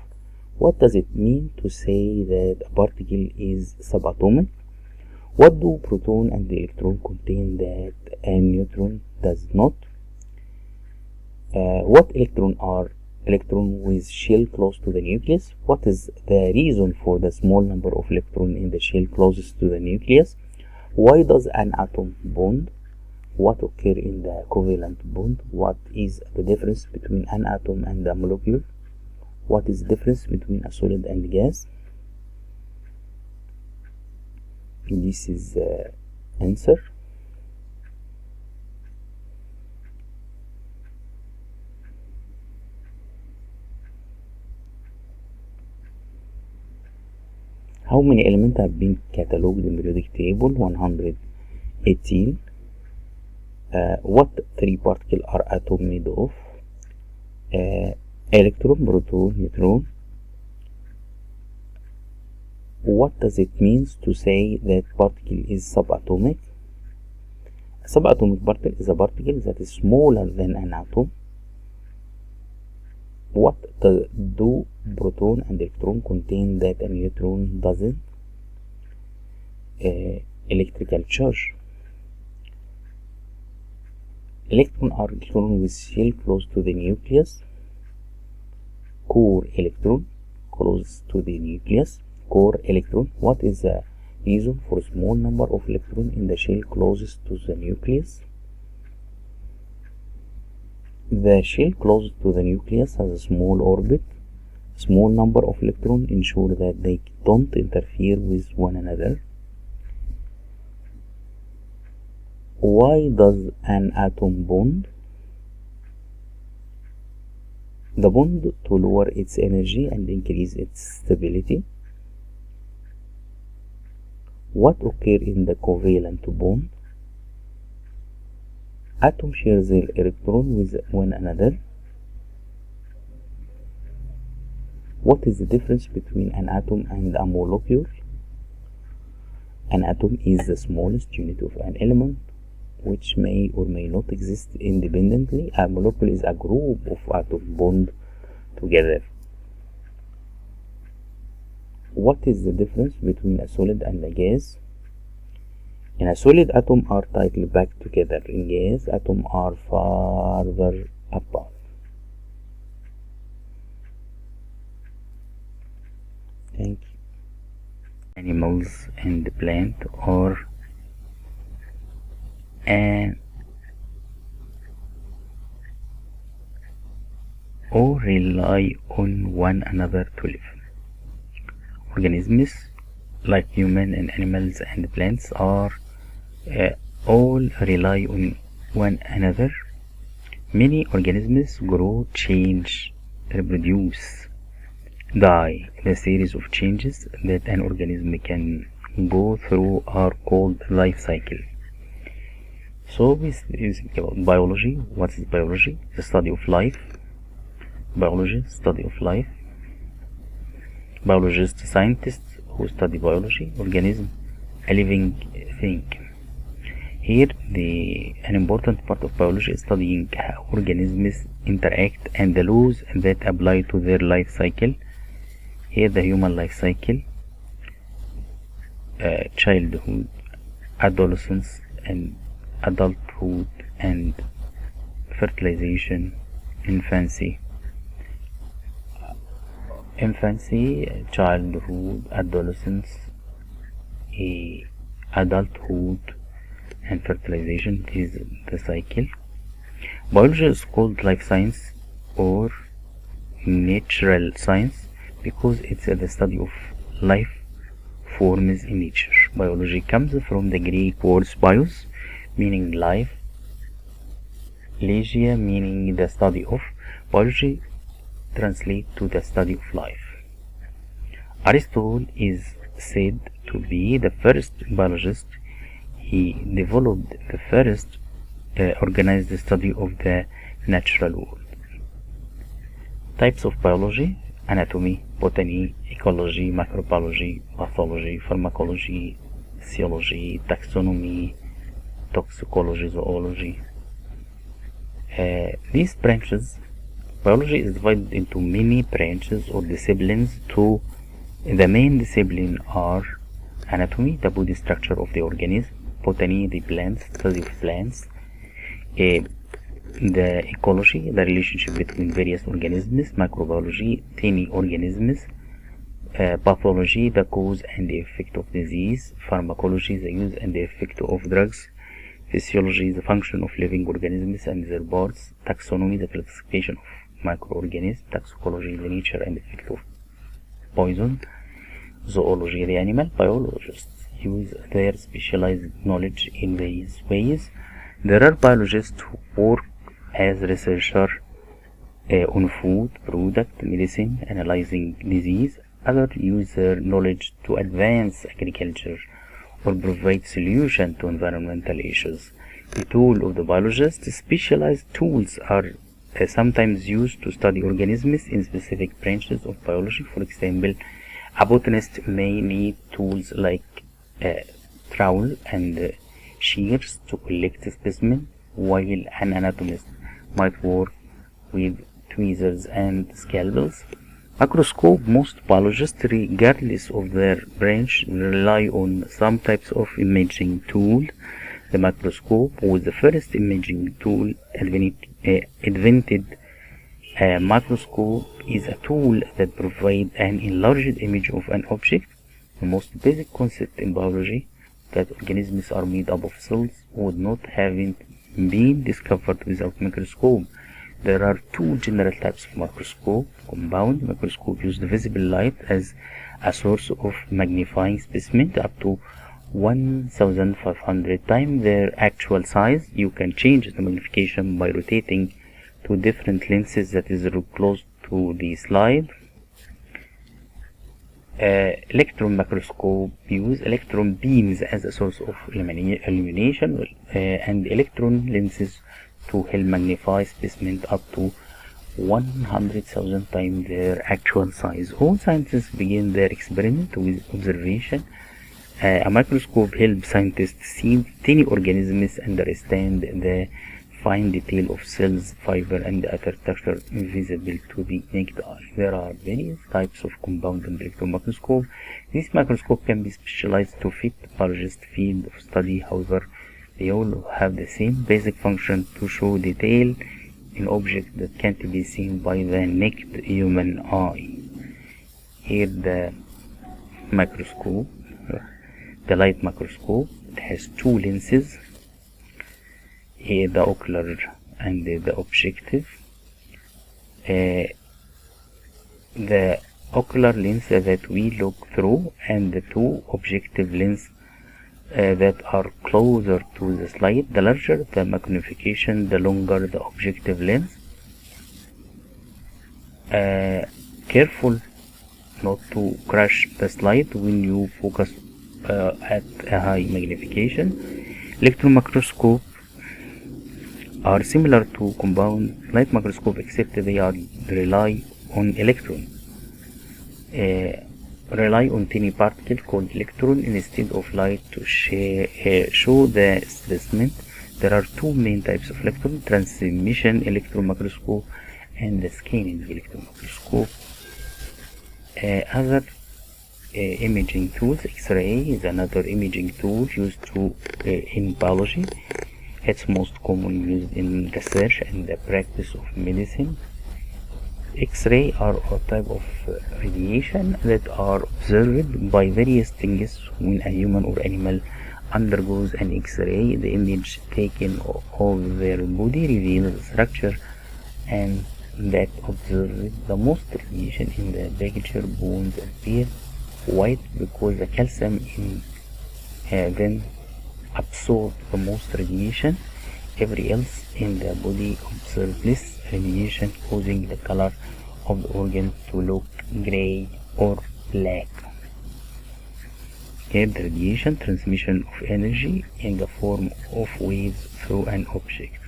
What does it mean to say that a particle is subatomic? What do proton and electron contain that a neutron does not? What electrons are electrons with shell close to the nucleus? What is the reason for the small number of electrons in the shell closest to the nucleus? Why does an atom bond? What occurs in the covalent bond? What is the difference between an atom and a molecule? What is the difference between a solid and gas? This is the answer. How many elements have been catalogued in the periodic table? 118. What three particles are atoms made of? Electron, proton, neutron. What does it mean to say that particle is subatomic? A subatomic particle is a particle that is smaller than an atom. What do proton and electron contain that a neutron doesn't? Electrical charge. Electrons are electrons with shell close to the nucleus. Core electron, close to the nucleus. Core electron. What is the reason for a small number of electrons in the shell closest to the nucleus? The shell closest to the nucleus has a small orbit. Small number of electrons ensure that they don't interfere with one another. Why does an atom bond? The bond to lower its energy and increase its stability. What occurs in the covalent bond? Atoms share their electrons with one another. What is the difference between an atom and a molecule? An atom is the smallest unit of an element, which may or may not exist independently. A molecule is a group of atoms bound together. What is the difference between a solid and a gas? In a solid, atoms are tightly packed together. In gas, atoms are farther apart. Thank you. Animals and plants or rely on one another to live. Organisms like human and animals and plants are all rely on one another. Many organisms grow, change, reproduce, die. The series of changes that an organism can go through are called life cycle. So we think about biology. What is biology? The study of life. Biology, study of life. Biologist, scientists who study biology. Organism, a living thing. Here, an important part of biology is studying how organisms interact and the laws that apply to their life cycle. Here, the human life cycle, childhood, adolescence, and adulthood, and fertilization, infancy, childhood, adolescence, adulthood, and fertilization is the cycle. Biology is called life science or natural science because it's the study of life forms in nature. Biology comes from the Greek words bios, meaning life, logia, meaning the study of. Biology translates to the study of life. Aristotle is said to be the first biologist. He developed the first organized study of the natural world. Types of biology: anatomy, botany, ecology, microbiology, pathology, pharmacology, physiology, taxonomy, toxicology, zoology. These branches, biology is divided into many branches or disciplines. The main disciplines are anatomy, the body structure of the organism; botany, the plants, study of plants; the ecology, the relationship between various organisms; microbiology, tiny organisms; pathology, the cause and the effect of disease; pharmacology, the use and the effect of drugs; physiology, the function of living organisms and their parts; taxonomy, the classification of microorganisms; toxicology, the nature and effect of poison; zoology, the animal biologists use their specialized knowledge in various ways. There are biologists who work as researchers on food, product, medicine, analyzing disease. Others use their knowledge to advance agriculture or provide solutions to environmental issues. The tool of the biologist: specialized tools are sometimes used to study organisms in specific branches of biology. For example, a botanist may need tools like trowel and shears to collect specimens, while an anatomist might work with tweezers and scalpels. Microscope: most biologists, regardless of their branch, rely on some types of imaging tool. The microscope was the first imaging tool invented. A microscope is a tool that provides an enlarged image of an object. The most basic concept in biology, that organisms are made up of cells, would not have been discovered without microscope. There are two general types of microscope. Compound microscope use visible light as a source of magnifying specimens up to 1,500 times their actual size. You can change the magnification by rotating two different lenses that is close to the slide. Electron microscope use electron beams as a source of illumination and electron lenses to help magnify specimens up to 100,000 times their actual size. All scientists begin their experiment with observation. A microscope helps scientists see tiny organisms and understand the fine detail of cells, fiber, and other structure invisible to the naked eye. There are various types of compound and electron microscope. This microscope can be specialized to fit biologist field of study. However, they all have the same basic function: to show detail in objects that can't be seen by the naked human eye. Here the microscope, the light microscope, it has two lenses, here the ocular and the objective. The ocular lens that we look through and the two objective lenses that are closer to the slide. The larger the magnification, the longer the objective lens. Careful not to crash the slide when you focus at a high magnification. Electron microscope are similar to compound light microscope, except they are rely on tiny particle called electron instead of light to show the specimen. There are two main types of electron: transmission electron microscope and the scanning electron microscope. Other imaging tools. X-ray is another imaging tool used in biology. It's most commonly used in research and the practice of medicine. X-ray are a type of radiation that are observed by various things when a human or animal undergoes an X-ray. The image taken of their body reveals the structure and that observed the most radiation in the picture. Bones appear white because the calcium in them absorbs the most radiation. Every else in the body observes less radiation, causing the color of the organ to look gray or black. Here, the radiation transmission of energy in the form of waves through an object.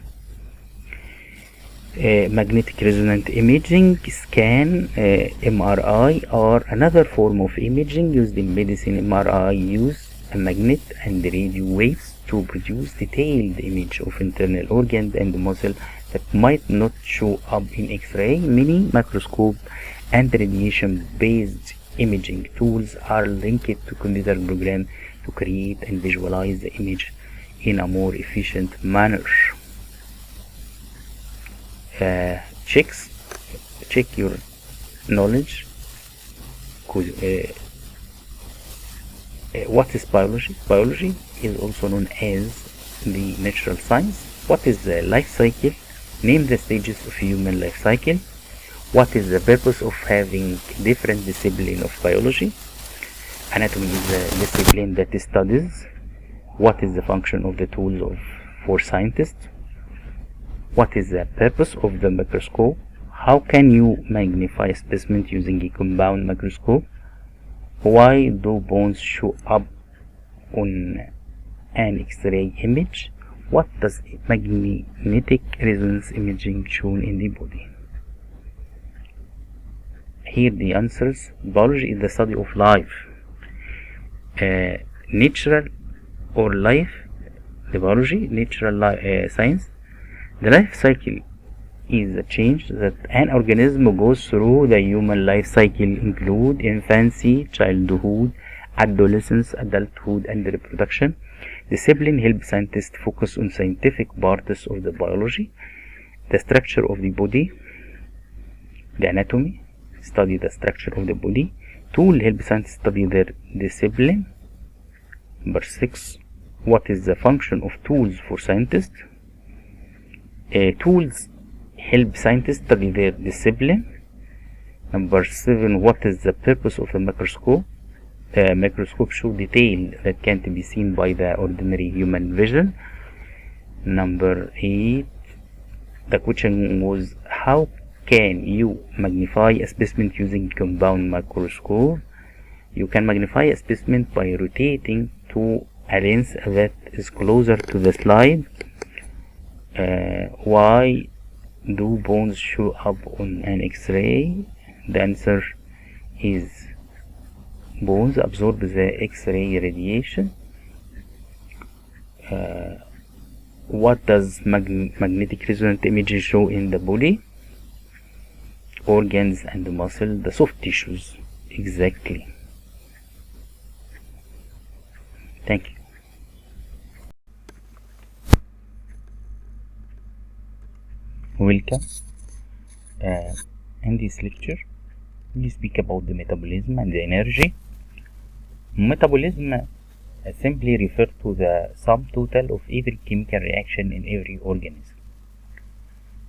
Magnetic resonant imaging scan, MRI, are another form of imaging used in medicine. MRI use a magnet and radio waves to produce detailed image of internal organs and muscle that might not show up in X-ray. Many microscope and radiation-based imaging tools are linked to computer programs to create and visualize the image in a more efficient manner. Check your knowledge. What is biology? Biology is also known as the natural science. What is the life cycle? Name the stages of human life cycle. What is the purpose of having different discipline of biology? Anatomy is a discipline that studies what is the function of the tools for scientists. What is the purpose of the microscope? How can you magnify a specimen using a compound microscope? Why do bones show up on an X-ray image? What does magnetic resonance imaging show in the body? Here the answers. Biology is the study of life. Natural or life, the biology, science. The life cycle is a change that an organism goes through. The human life cycle include infancy, childhood, adolescence, adulthood, and reproduction. Discipline helps scientists focus on scientific parts of the biology. The structure of the body, the anatomy, study the structure of the body. Tool help scientists study their discipline. Number 6, what is the function of tools for scientists? Tools help scientists study their discipline. Number 7, what is the purpose of a microscope? Microscope show detail that can't be seen by the ordinary human vision. Number 8, the question was, how can you magnify a specimen using compound microscope? You can magnify a specimen by rotating to a lens that is closer to the slide. Why do bones show up on an X-ray? The answer is bones absorb the X-ray radiation. What does magnetic resonant imaging show in the body? Organs and muscle, the soft tissues. Exactly. Thank you. Welcome. In this lecture, we speak about the metabolism and the energy. Metabolism simply refers to the sum total of every chemical reaction in every organism.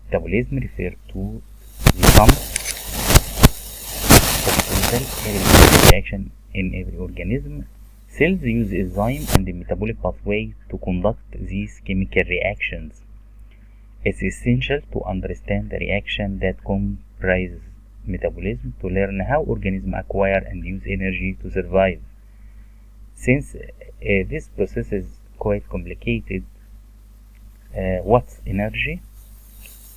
Metabolism refers to the sum of total every reaction in every organism. Cells use enzymes and the metabolic pathway to conduct these chemical reactions. It's essential to understand the reaction that comprise metabolism to learn how organisms acquire and use energy to survive. Since this process is quite complicated, what's energy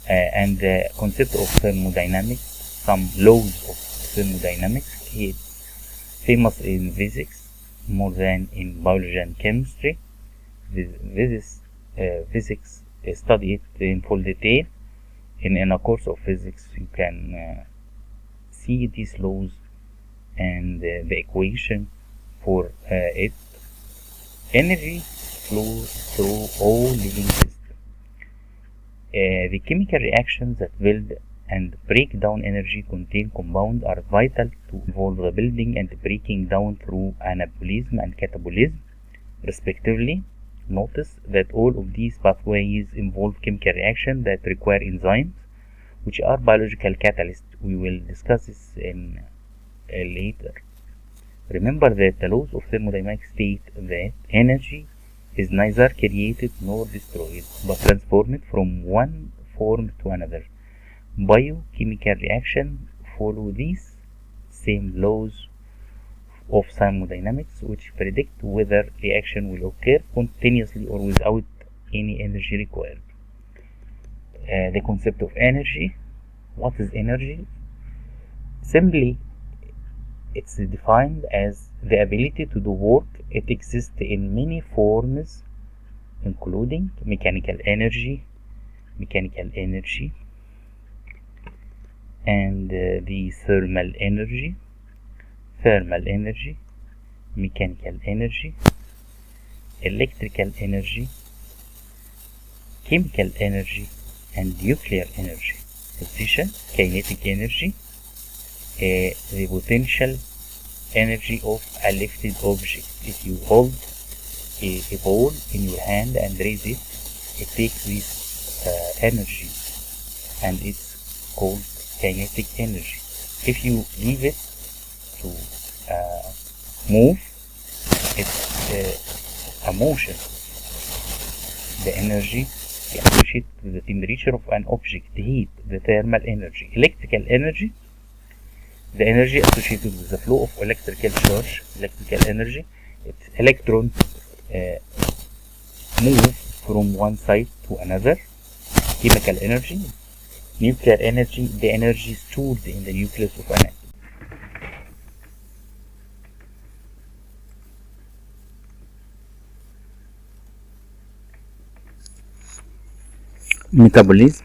and the concept of thermodynamics, some laws of thermodynamics, it's famous in physics more than in biology and chemistry. Physics study it in full detail. In a course of physics, you can see these laws and the equation for it. Energy flows through all living systems. The chemical reactions that build and break down energy contain compounds are vital to involve the building and breaking down through anabolism and catabolism, respectively. Notice that all of these pathways involve chemical reactions that require enzymes, which are biological catalysts. We will discuss this in later. Remember that the laws of thermodynamics state that energy is neither created nor destroyed, but transformed from one form to another. Biochemical reactions follow these same laws of thermodynamics, which predict whether reaction will occur spontaneously or without any energy required. The concept of energy. What is energy? Simply, it's defined as the ability to do work. It exists in many forms, including mechanical energy, and the thermal energy, mechanical energy, electrical energy, chemical energy, and nuclear energy. Addition, kinetic energy, the potential energy of a lifted object. If you hold a ball in your hand and raise it, it takes this energy, and it's called kinetic energy. If you leave it to move, it's a motion. The energy associated with the temperature of an object, the heat, the thermal energy. Electrical energy, the energy associated with the flow of electrical charge. Electrical energy, its electrons move from one side to another. Chemical energy. Nuclear energy, the energy stored in the nucleus of an atom. Metabolism.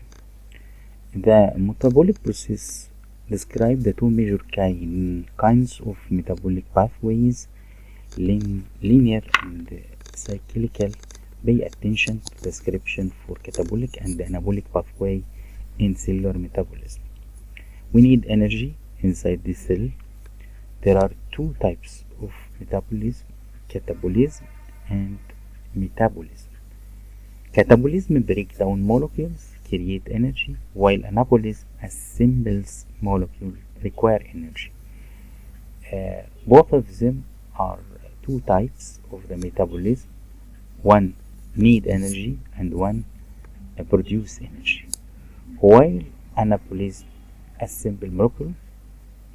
The metabolic process describes the two major kinds of metabolic pathways, linear and cyclical. Pay attention to the description for catabolic and anabolic pathway in cellular metabolism. We need energy inside the cell. There are two types of metabolism, catabolism and metabolism. Catabolism breaks down molecules, create energy, while anabolism assembles molecules, require energy. Both of them are two types of the metabolism. One need energy and one produce energy. While anabolism assemble molecules,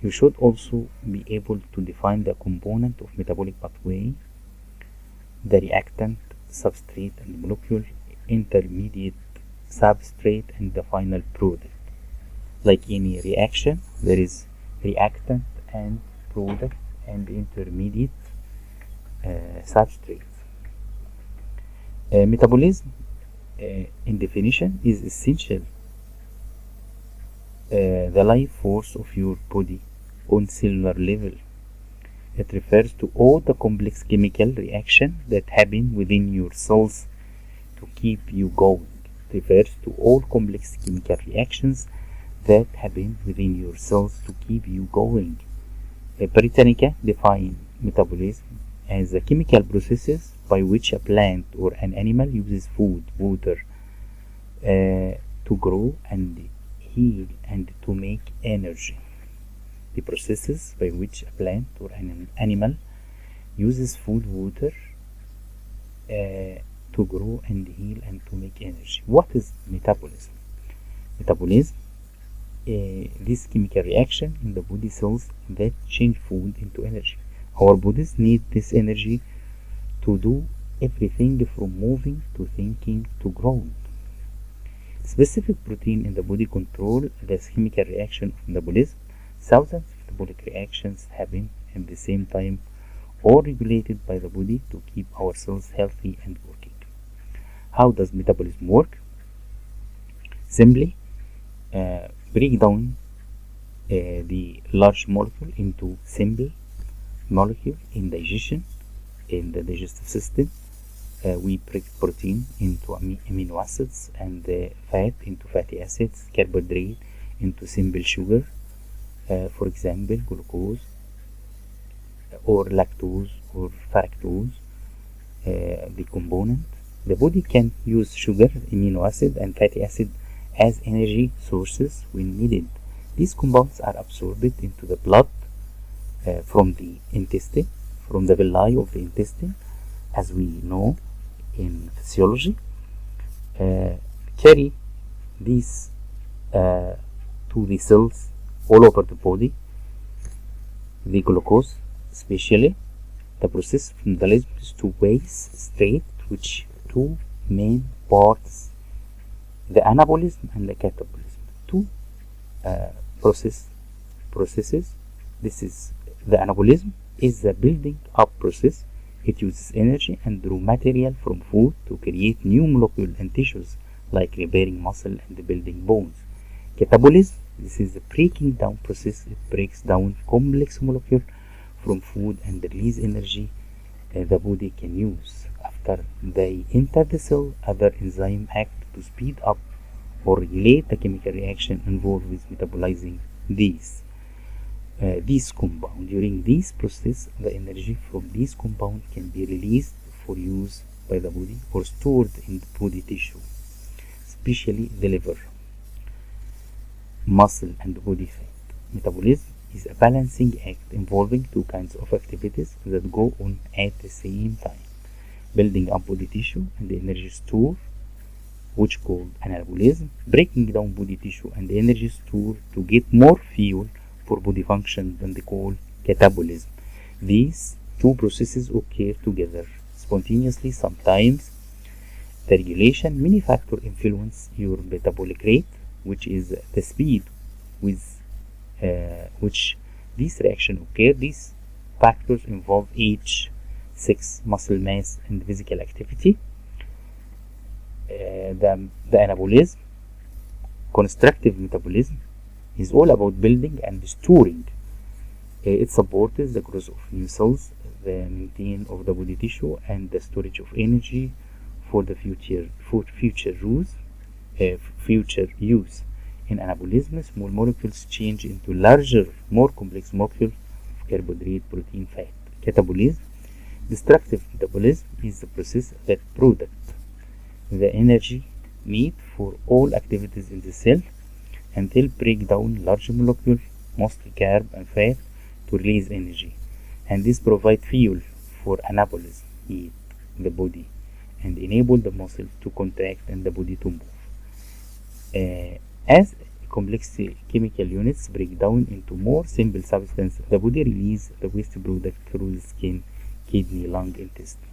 you should also be able to define the component of metabolic pathway, the reactant, substrate and molecule, intermediate, substrate, and the final product. Like any reaction, there is reactant and product and intermediate substrate. Metabolism, in definition, is essential the life force of your body on cellular level. It refers to all the complex chemical reactions that happen within your cells to keep you going. It refers to all complex chemical reactions that happen within your cells to keep you going. Britannica defines metabolism as the chemical processes by which a plant or an animal uses food, water, to grow and heal and to make energy. The processes by which a plant or an animal uses food, water, to grow and heal and to make energy. What is metabolism? Metabolism this chemical reaction in the body cells that change food into energy. Our bodies need this energy to do everything from moving to thinking to growing. Specific protein in the body control this chemical reaction of metabolism. Thousands of metabolic reactions happen at the same time, all regulated by the body to keep our cells healthy and working. How does metabolism work? Simply break down the large molecule into simple molecule in digestion. In the digestive system, we break protein into amino acids and fat into fatty acids, carbohydrate into simple sugar, for example glucose or lactose or fructose. The component, the body can use sugar, amino acid and fatty acid as energy sources when needed. These compounds are absorbed into the blood from the intestine, from the villi of the intestine, as we know in physiology. Carry these to the cells all over the body. The glucose, especially, the process of metabolism is two ways straight, which two main parts: the anabolism and the catabolism. Two processes. This is the anabolism is the building up process. It uses energy and raw material from food to create new molecules and tissues, like repairing muscle and building bones. Catabolism, this is the breaking down process. It breaks down complex molecules from food and release energy the body can use. After they enter the cell, other enzymes act to speed up or regulate the chemical reaction involved with metabolizing these compounds. During this process, the energy from these compounds can be released for use by the body or stored in the body tissue, especially the liver, muscle and body fat. Metabolism is a balancing act involving two kinds of activities that go on at the same time: building up body tissue and the energy store, which called anabolism; breaking down body tissue and the energy store to get more fuel for body function, and they call catabolism. These two processes occur together spontaneously. Sometimes the regulation, many factors influence your metabolic rate, which is the speed with which these reactions occur. These factors involve age, sex, muscle mass and physical activity. The anabolism, constructive metabolism, is all about building and storing. It supports the growth of new cells, the maintenance of the body tissue, and the storage of energy for the future use. In anabolism, small molecules change into larger, more complex molecules of carbohydrate, protein, fat. Catabolism, destructive metabolism, is the process that produces the energy need for all activities in the cell until break down large molecules, mostly carb and fat, to release energy. And this provides fuel for anabolism, heat the body, and enable the muscle to contract and the body to move. As complex chemical units break down into more simple substances, the body releases the waste product through the skin, kidney, lung, intestine.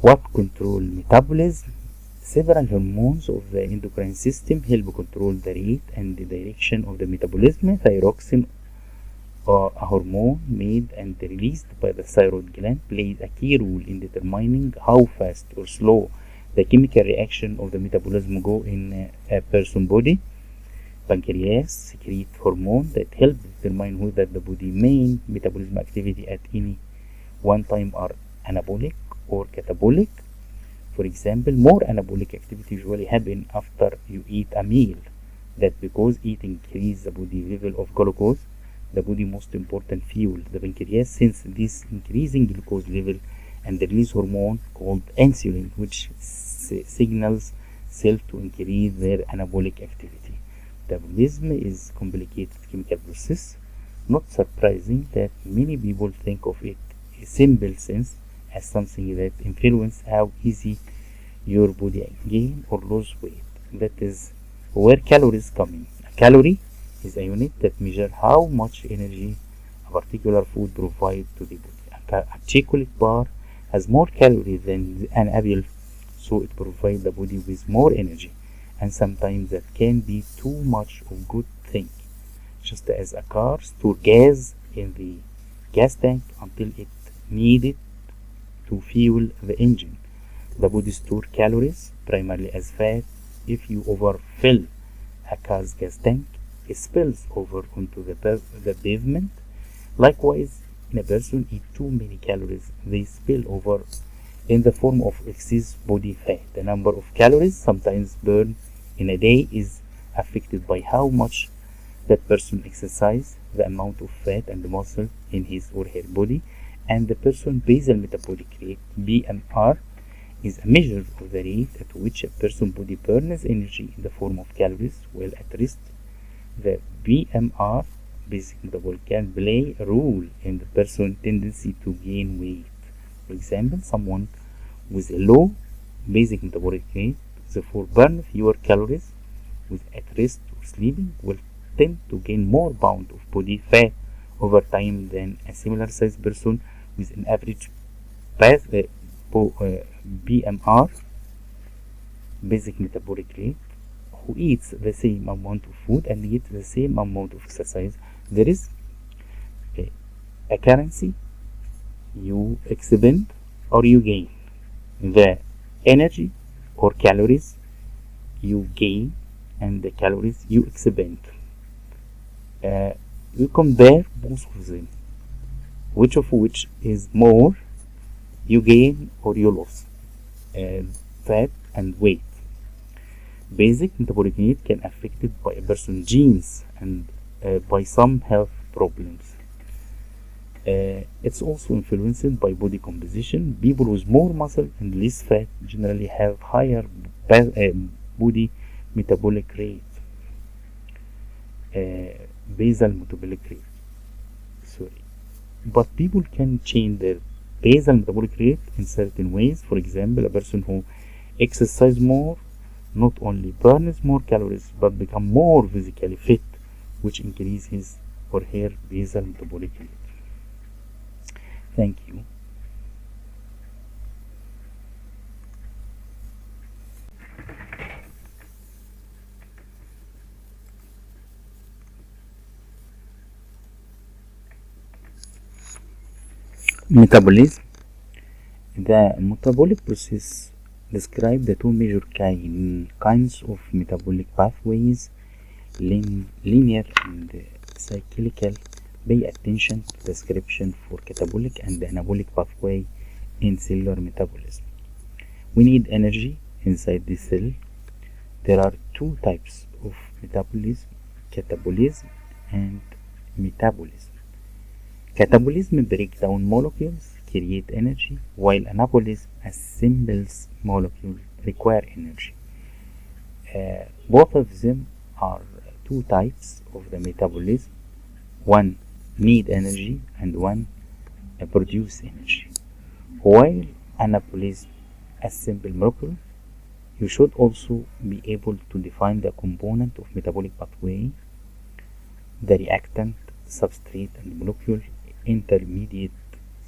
What control metabolism? Several hormones of the endocrine system help control the rate and the direction of the metabolism. Thyroxine, a hormone made and released by the thyroid gland, plays a key role in determining how fast or slow the chemical reaction of the metabolism go in a person's body. Pancreas secretes hormone that help determine whether the body main metabolism activity at any one time are anabolic or catabolic. For example, more anabolic activity usually happen after you eat a meal. That because eating increases the body level of glucose, the body's most important fuel. The pancreas senses this increasing glucose level and release hormone called insulin, which signals cells to increase their anabolic activity. Metabolism is a complicated chemical process. Not surprising that many people think of it in simple sense as something that influences how easy your body gain or lose weight. That is where calories come in. calorie is a unit that measures how much energy a particular food provides to the body. A chocolate bar has more calories than an apple, so it provides the body with more energy. And sometimes that can be too much of good thing. Just as a car stores gas in the gas tank until it needed to fuel the engine. The body stores calories primarily as fat. If you overfill a car's gas tank, it spills over onto the pavement. Likewise, when a person eats too many calories, they spill over in the form of excess body fat. The number of calories sometimes burned in a day is affected by how much that person exercises, the amount of fat and muscle in his or her body, and the person's basal metabolic rate, BMR, is a measure of the rate at which a person's body burns energy in the form of calories while at rest. The BMR, basic metabolic, can play a role in the person's tendency to gain weight. For example, someone with a low basic metabolic rate, therefore burn fewer calories with at rest or sleeping, will tend to gain more pounds of body fat over time than a similar sized person with an average BMR, basic metabolic rate, who eats the same amount of food and gets the same amount of exercise. There is a currency: you expend or you gain. The energy or calories you gain and the calories you expend. You compare both of them. Which of which is more you gain or you lose? Fat and weight. Basic metabolic rate can be affected by a person's genes and by some health problems. It's also influenced by body composition. People with more muscle and less fat generally have higher body metabolic rate. Basal metabolic rate. But people can change their basal metabolic rate in certain ways. For example, a person who exercises more not only burns more calories but becomes more physically fit, which increases his or her basal metabolic rate. Thank you. Metabolism. The metabolic process describes the two major kinds of metabolic pathways, linear and cyclical. Pay attention to the description for catabolic and anabolic pathway in cellular metabolism. We need energy inside the cell. There are two types of metabolism: catabolism and metabolism. Catabolism breaks down molecules, create energy, while anabolism assembles molecules, require energy. Both of them are two types of the metabolism. One need energy and one produce energy. While anabolism assemble molecules, you should also be able to define the component of metabolic pathway, the reactant, substrate and molecule, intermediate,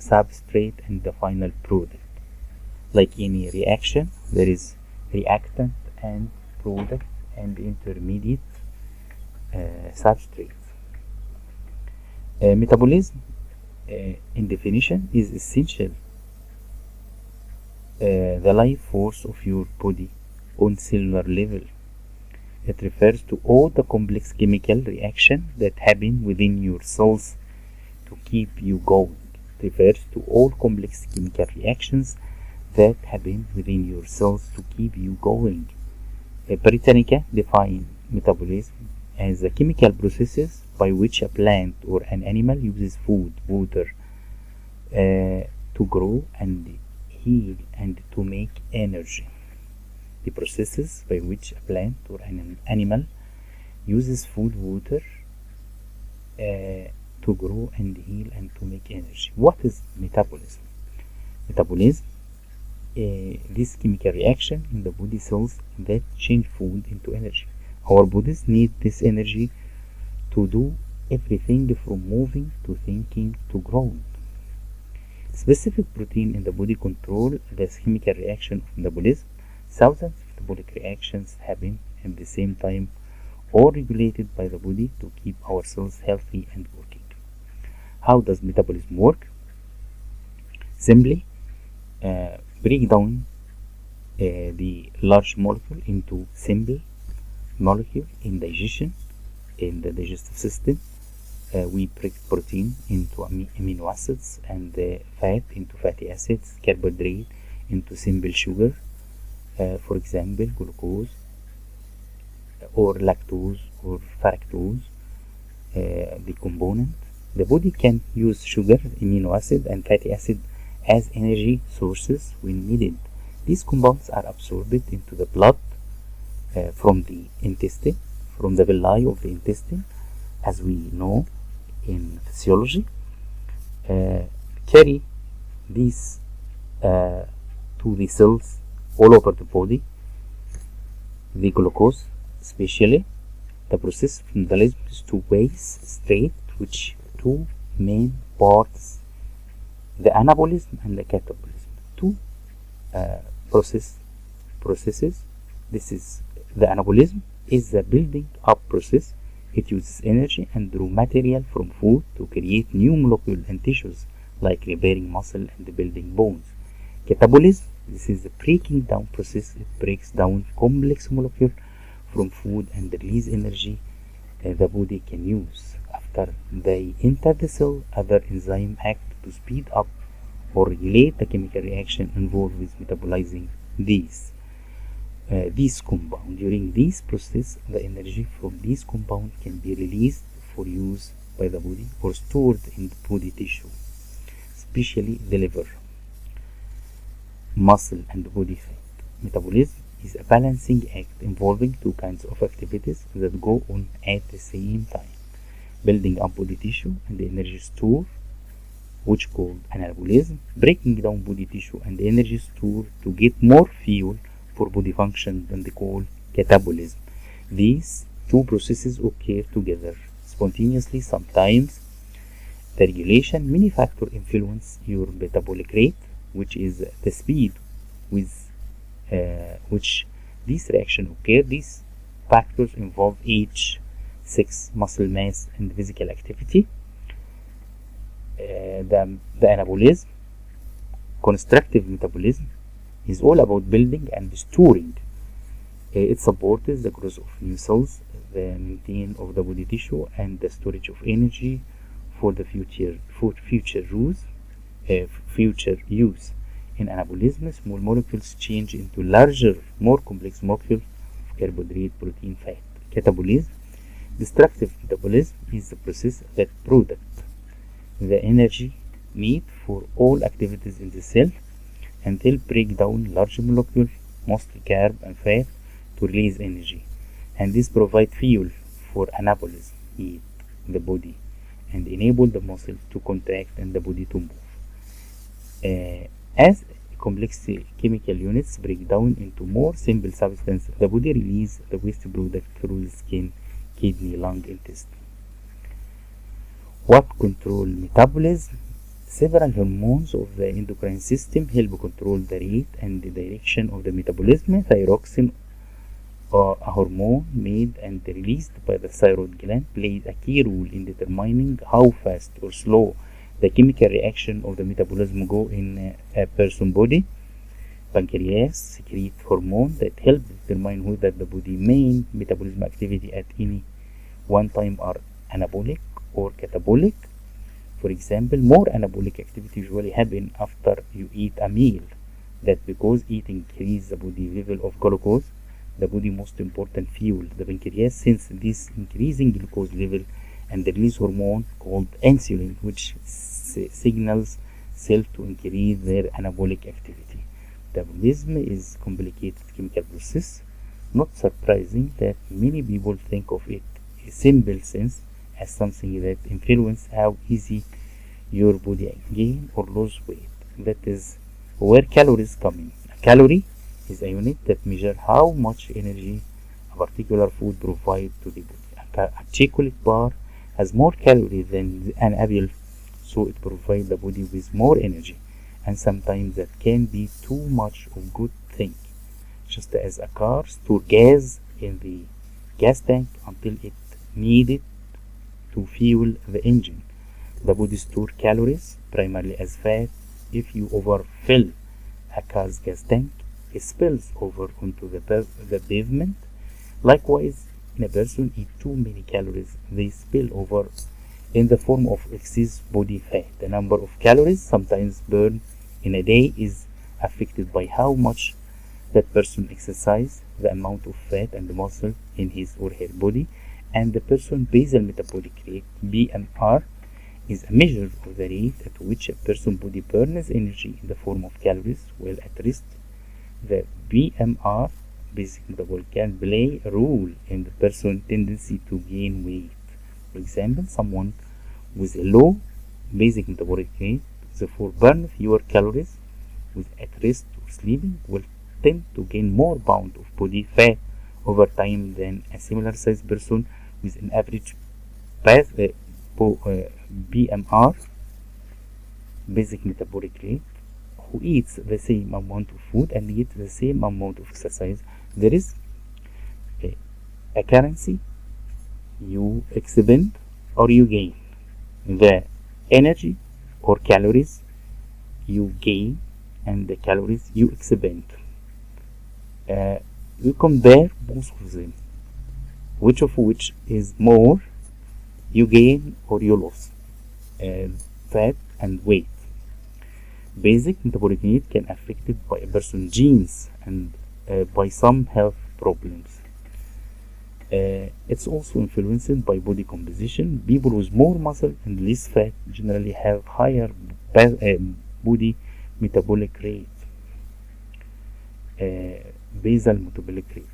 substrate and the final product. Like any reaction, there is reactant and product and intermediate substrate. Metabolism, in definition, is essential the life force of your body on cellular level. It refers to all the complex chemical reactions that happen within your cells to keep you going. It refers to all complex chemical reactions that happen within your cells to keep you going. Britannica defines metabolism as the chemical processes by which a plant or an animal uses food, water, to grow and heal and to make energy. The processes by which a plant or an animal uses food, water, to grow and heal and to make energy. What is metabolism? Metabolism, this chemical reaction in the body cells that change food into energy. Our bodies need this energy to do everything from moving to thinking to growing. Specific protein in the body control the chemical reaction of metabolism. Thousands of metabolic reactions happen at the same time, all regulated by the body to keep our cells healthy and working. How does metabolism work? Simply break down the large molecule into simple molecule in digestion. In the digestive system, we break protein into amino acids and fat into fatty acids, carbohydrate into simple sugar, for example glucose or lactose or fructose. The component, the body can use sugar, amino acid and fatty acid as energy sources when needed. These compounds are absorbed into the blood from the intestine, from the villi of the intestine, as we know in physiology. Carry these to the cells all over the body. The glucose, especially, the process of metabolism is two ways straight, which two main parts: the anabolism and the catabolism. Two processes. This is the anabolism is the building up process. It uses energy and raw material from food to create new molecules and tissues, like repairing muscle and building bones. Catabolism, this is the breaking down process. It breaks down complex molecules from food and release energy the body can use. After they enter the cell, other enzymes act to speed up or regulate the chemical reaction involved with metabolizing these compounds. During this process, the energy from these compounds can be released for use by the body or stored in the body tissue, especially the liver, muscle and body fat. Metabolism is a balancing act involving two kinds of activities that go on at the same time: building up body tissue and the energy store, which called anabolism; breaking down body tissue and the energy store to get more fuel for body function, and they call catabolism. These two processes occur together spontaneously. Sometimes the regulation, many factors influence your metabolic rate, which is the speed with which these reactions occur. These factors involve age, sex, muscle mass and physical activity. The anabolism, constructive metabolism, is all about building and storing. It supports the growth of new cells, the maintenance of the body tissue, and the storage of energy for the future use. In anabolism, small molecules change into larger, more complex molecules of carbohydrate, protein, fat. Catabolism, destructive metabolism, is the process that produces the energy need for all activities in the cell until break down large molecules, mostly carb and fat, to release energy. And this provides fuel for anabolism, heat the body, and enable the muscles to contract and the body to move. As complex chemical units break down into more simple substances, the body releases the waste product through the skin, kidney, lung, intestine. What control metabolism? Several hormones of the endocrine system help control the rate and the direction of the metabolism. Thyroxine, a hormone made and released by the thyroid gland, plays a key role in determining how fast or slow the chemical reaction of the metabolism go in a person's body. Pancreas secretes hormones that help determine whether the body main metabolism activity at any one time are anabolic or catabolic. For example, more anabolic activity usually happen after you eat a meal. That because eating increases the body level of glucose, the body's most important fuel. The pancreas senses this increasing glucose level and release hormone called insulin, which signals cells to increase their anabolic activity. Metabolism is a complicated chemical process. Not surprising that many people think of it in a simple sense as something that influences how easy your body gain or lose weight. That is where calories come in. A calorie is a unit that measures how much energy a particular food provides to the body. A chocolate bar has more calories than an apple, so it provides the body with more energy, and sometimes that can be too much of good thing. Just as a car stores gas in the gas tank until it needed to fuel the engine, the body stores calories primarily as fat. If you overfill a car's gas tank, it spills over onto the pavement. Likewise, when a person eats too many calories, they spill over in the form of excess body fat. The number of calories sometimes burned in a day is affected by how much that person exercises, the amount of fat and muscle in his or her body, and the person's basal metabolic rate. BMR is a measure of the rate at which a person's body burns energy in the form of calories while at rest. The BMR, basic metabolic, can play a role in the person's tendency to gain weight. For example, someone with a low basic metabolic rate, therefore burn fewer calories with at rest or sleeping, will tend to gain more pounds of body fat over time than a similar sized person with an average BMR, basic metabolic rate, who eats the same amount of food and gets the same amount of exercise. There is a currency: you expend or you gain. The energy or calories you gain and the calories you expend. You compare both of them. Which of which is more you gain or you lose? Fat and weight. Basic metabolic rate can affected by a person's genes and by some health problems. It's also influenced by body composition. People with more muscle and less fat generally have higher body metabolic rate. Basal metabolic rate.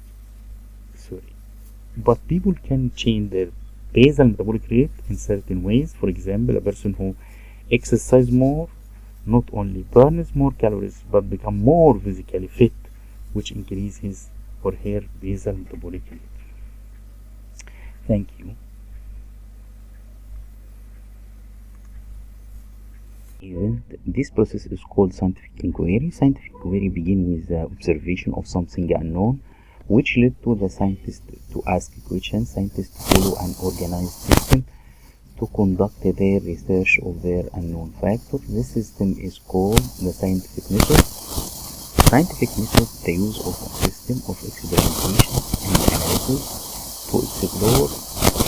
But people can change their basal metabolic rate in certain ways. For example, a person who exercises more not only burns more calories but becomes more physically fit, which increases his or her basal metabolic rate. Thank you. This process is called scientific inquiry. Scientific inquiry begins with the observation of something unknown, which led to the scientist to ask questions. Scientists follow an organized system to conduct their research of their unknown factor. This system is called the scientific method. Scientific method, the use of a system of experimentation and analysis to explore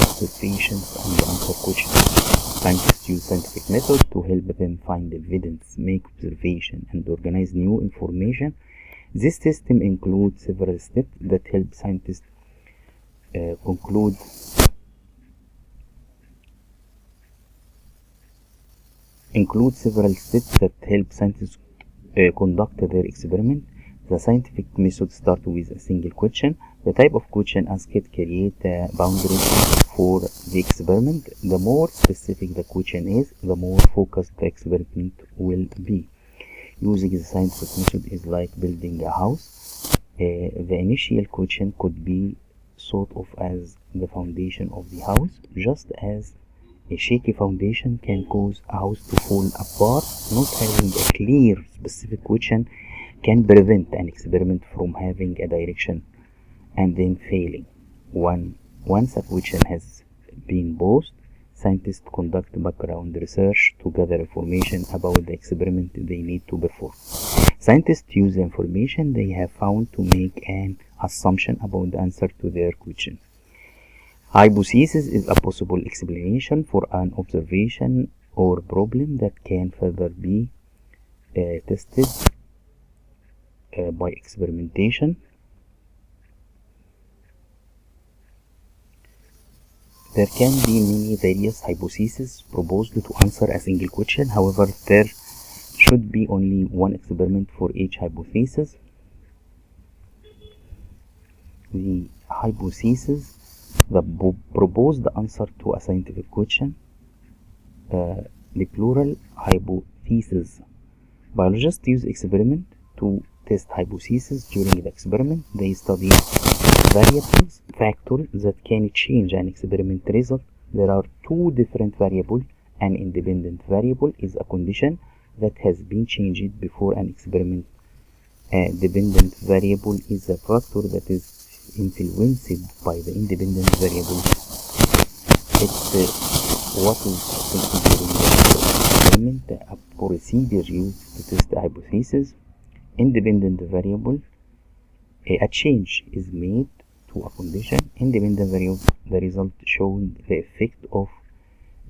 observations and answer questions. Scientists use scientific method to help them find evidence, make observation, and organize new information. This system includes several steps that help scientists conduct their experiment. The scientific method starts with a single question. The type of question asked creates the boundaries for the experiment. The more specific the question is, the more focused the experiment will be. Using the scientific method is like building a house. The initial question could be thought of as the foundation of the house, just as a shaky foundation can cause a house to fall apart. Not having a clear, specific question can prevent an experiment from having a direction and then failing. Once a question has been posed, scientists conduct background research to gather information about the experiment they need to perform. Scientists use the information they have found to make an assumption about the answer to their question. Hypothesis is a possible explanation for an observation or problem that can further be tested by experimentation. There can be many various hypotheses proposed to answer a single question. However, there should be only one experiment for each hypothesis. The hypothesis, the proposed answer to a scientific question. The plural, hypothesis. Biologists use experiment to test hypotheses. During the experiment, they study variables, factors that can change an experiment result. There are two different variables. An independent variable is a condition that has been changed before an experiment. A dependent variable is a factor that is influenced by the independent variable. It's what is considered in the experiment, a procedure used to test a hypothesis. Independent variable, a change is made to a condition. Independent variable, the result shows the effect of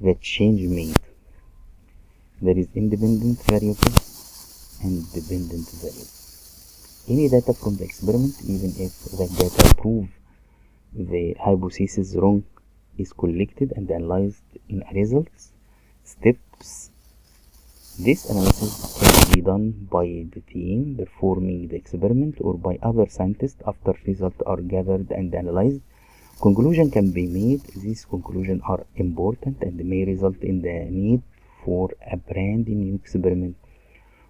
the change made. There is independent variable and dependent variable. Any data from the experiment, even if the data prove the hypothesis wrong, is collected and analyzed in a results steps. This analysis can be done by the team performing the experiment or by other scientists after results are gathered and analyzed. Conclusion can be made. These conclusions are important and may result in the need for a brand new experiment,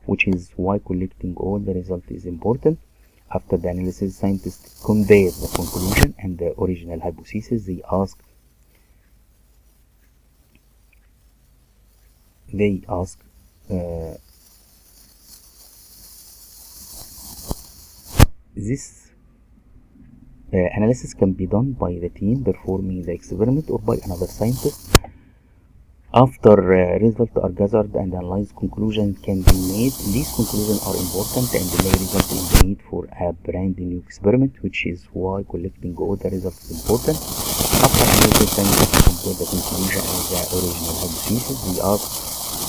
which is why collecting all the results is important. After the analysis, scientists compare the conclusion and the original hypothesis. They ask this analysis can be done by the team performing the experiment or by another scientist. After results are gathered and analyzed, conclusions can be made. These conclusions are important and may result in the need for a brand new experiment, which is why collecting all the results is important. After analysis, scientists compare the conclusion and the original hypothesis. They ask,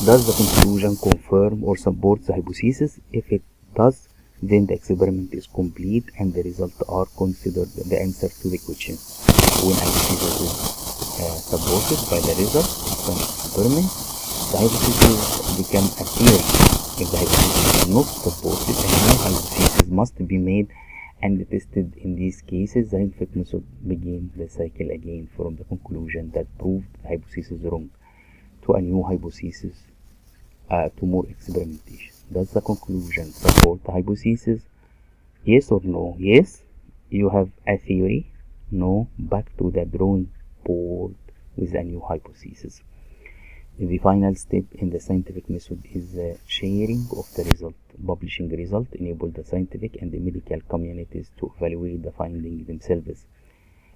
does the conclusion confirm or support the hypothesis? If it does, then the experiment is complete and the results are considered the answer to the question. When a hypothesis is supported by the result of an experiment, the hypothesis becomes a theory. If the hypothesis is not supported, a new hypothesis must be made and tested. In these cases, the scientific method begins the cycle again from the conclusion that proved the hypothesis wrong to a new hypothesis, to more experimentation. Does the conclusion support the hypothesis? Yes or no? Yes, you have a theory. No, back to the drawing board with a new hypothesis. The final step in the scientific method is the sharing of the result. Publishing the result enables the scientific and the medical communities to evaluate the findings themselves.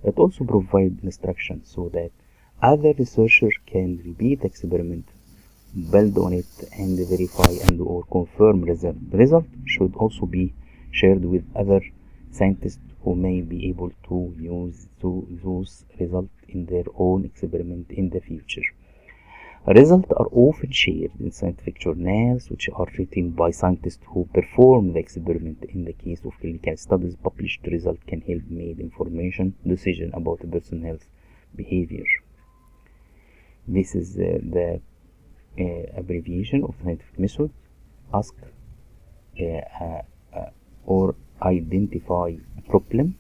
It also provides instructions so that other researchers can repeat the experiment, build on it, and verify and or confirm result. The result should also be shared with other scientists who may be able to use those results in their own experiment in the future. Results are often shared in scientific journals, which are written by scientists who perform the experiment. In the case of clinical studies, published results can help make information decision about a person's health behavior. This is the abbreviation of scientific method. Ask or identify a problem.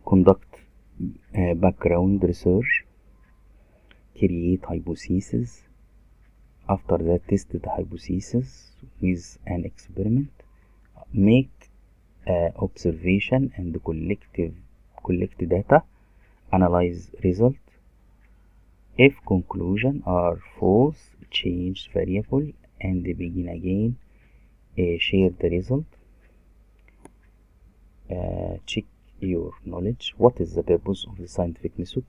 Conduct background research. Create hypothesis. After that, test the hypothesis with an experiment. Make observation and collect data. Analyze result. If conclusions are false, change variable and begin again. Share the result. Check your knowledge. What is the purpose of the scientific method?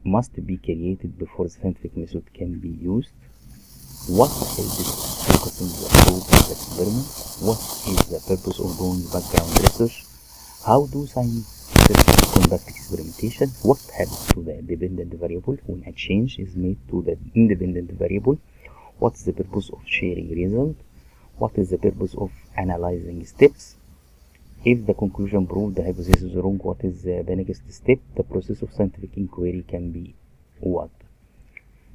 Must be created before the scientific method can be used. What helps focusing the approach of the experiment? What is the purpose of doing background research? How do scientists conduct experimentation? What happens to the dependent variable when a change is made to the independent variable? What is the purpose of sharing result? What is the purpose of analyzing steps? If the conclusion proves the hypothesis is wrong, what is the next step? The process of scientific inquiry can be what?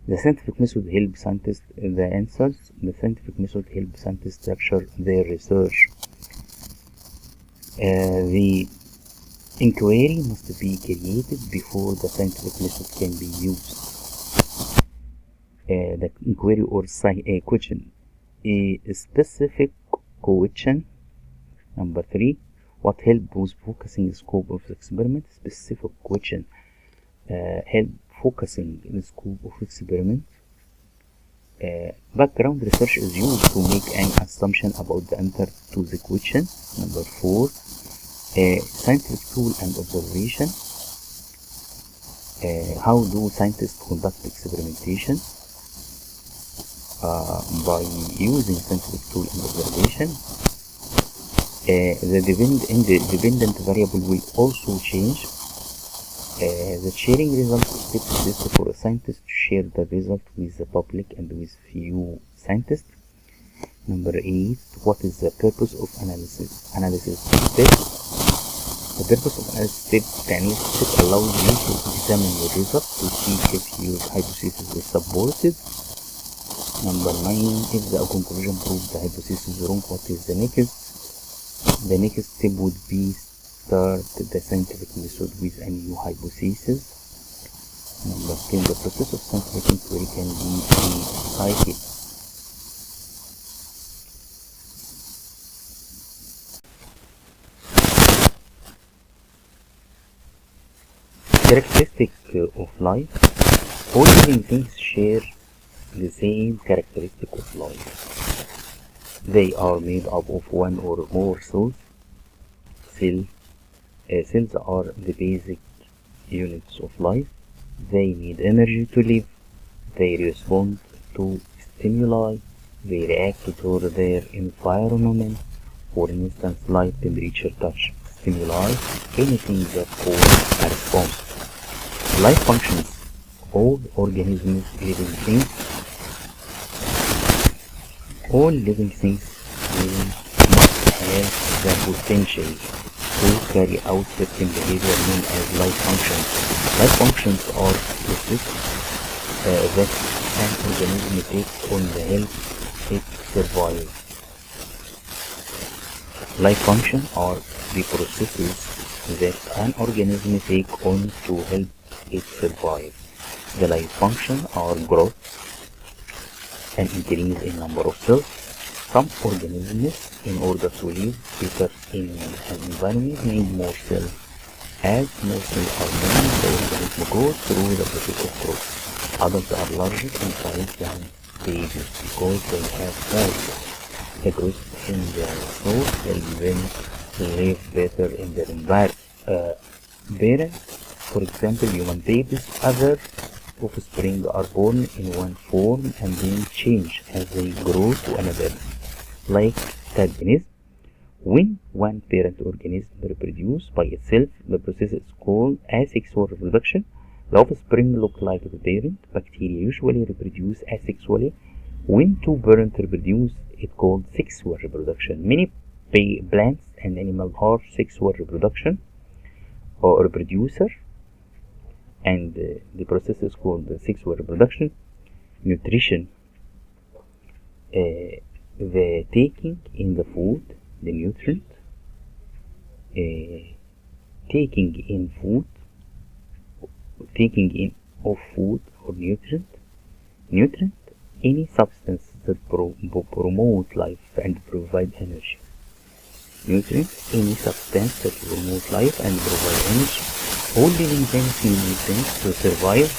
The scientific method helps scientists the answers. The scientific method helps scientists structure their research. The Inquiry must be created before the scientific method can be used. The inquiry or question. A specific question. Number 3. What help with focusing the scope of the experiment? Specific question help focusing the scope of experiment. Background research is used to make an assumption about the answer to the question. Number 4. Scientific tool and observation. How do scientists conduct experimentation? By using scientific tool and observation. The dependent variable will also change. The sharing result steps is for a scientist to share the result with the public and with few scientists. Number 8. What is the purpose of analysis? Analysis step. The purpose of analysis step, the analysis step allows you to examine your result to see if your hypothesis is supported. Number 9. If the conclusion proves the hypothesis is wrong, what is the next? The next step would be start the scientific method with a new hypothesis. Number 10. The process of scientific inquiry can be a cycle. Characteristic of life. All living things share the same characteristic of life. They are made up of one or more cells. Cells are the basic units of life. They need energy to live. They respond to stimuli. They react to their environment. For instance, light, temperature, touch, stimuli, anything that causes a response. Life functions. All organisms, living things. All living things must have the potential to carry out certain behavior known as life functions. Life functions are processes that an organism takes on to help it survive. Life functions are the processes that an organism takes on to help it survive. The life functions are growth, an increase in number of cells. Some organisms, in order to live better in an environment, need more cells. As more cells are made, the organism goes through the process of growth. Adults are larger in size than babies because they have more cells. The growth in their growth helps them live better in their environment. For example, human babies, other offspring are born in one form and then change as they grow to another. Like organism, when one parent organism reproduces by itself, the process is called asexual reproduction. The offspring look like the parent. Bacteria usually reproduce asexually. When two parents reproduce, it's called sexual reproduction. Many plants and animals are sexual reproduction or reproducer, and the process is called sexual reproduction. Nutrition. The taking in the food, the nutrient, taking in of food or nutrient, any substance that promote life and provide energy. Nutrient, any substance that promote life and provide energy. All living things need nutrients to survive.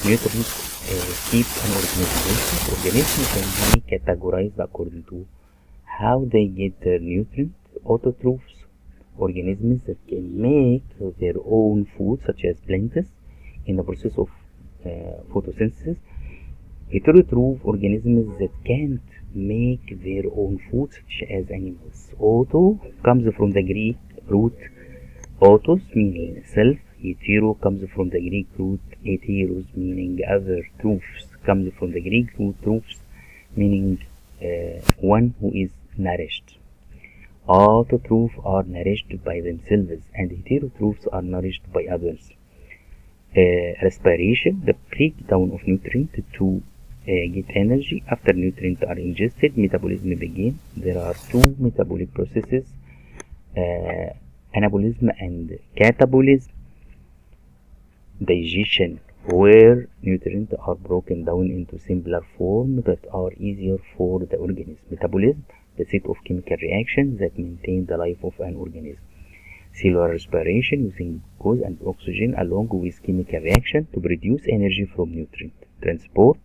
Nutrients keep an organism. Organisms can be categorized according to how they get their nutrients. Autotrophs, organisms that can make their own food, such as plants, in the process of photosynthesis. Heterotroph, organisms that can't make their own food, such as animals. Auto comes from the Greek root autos, meaning self. Hetero comes from the Greek root heteros, meaning other. Trophs comes from the Greek root trophs, meaning one who is nourished. Autotrophs are nourished by themselves, and heterotrophs are nourished by others. Respiration, the breakdown of nutrients to get energy. After nutrients are ingested, metabolism begins. There are two metabolic processes. anabolism and catabolism, digestion, where nutrients are broken down into simpler forms that are easier for the organism. Metabolism, the set of chemical reactions that maintain the life of an organism. Cellular respiration, using glucose and oxygen along with chemical reaction to produce energy from nutrient. Transport,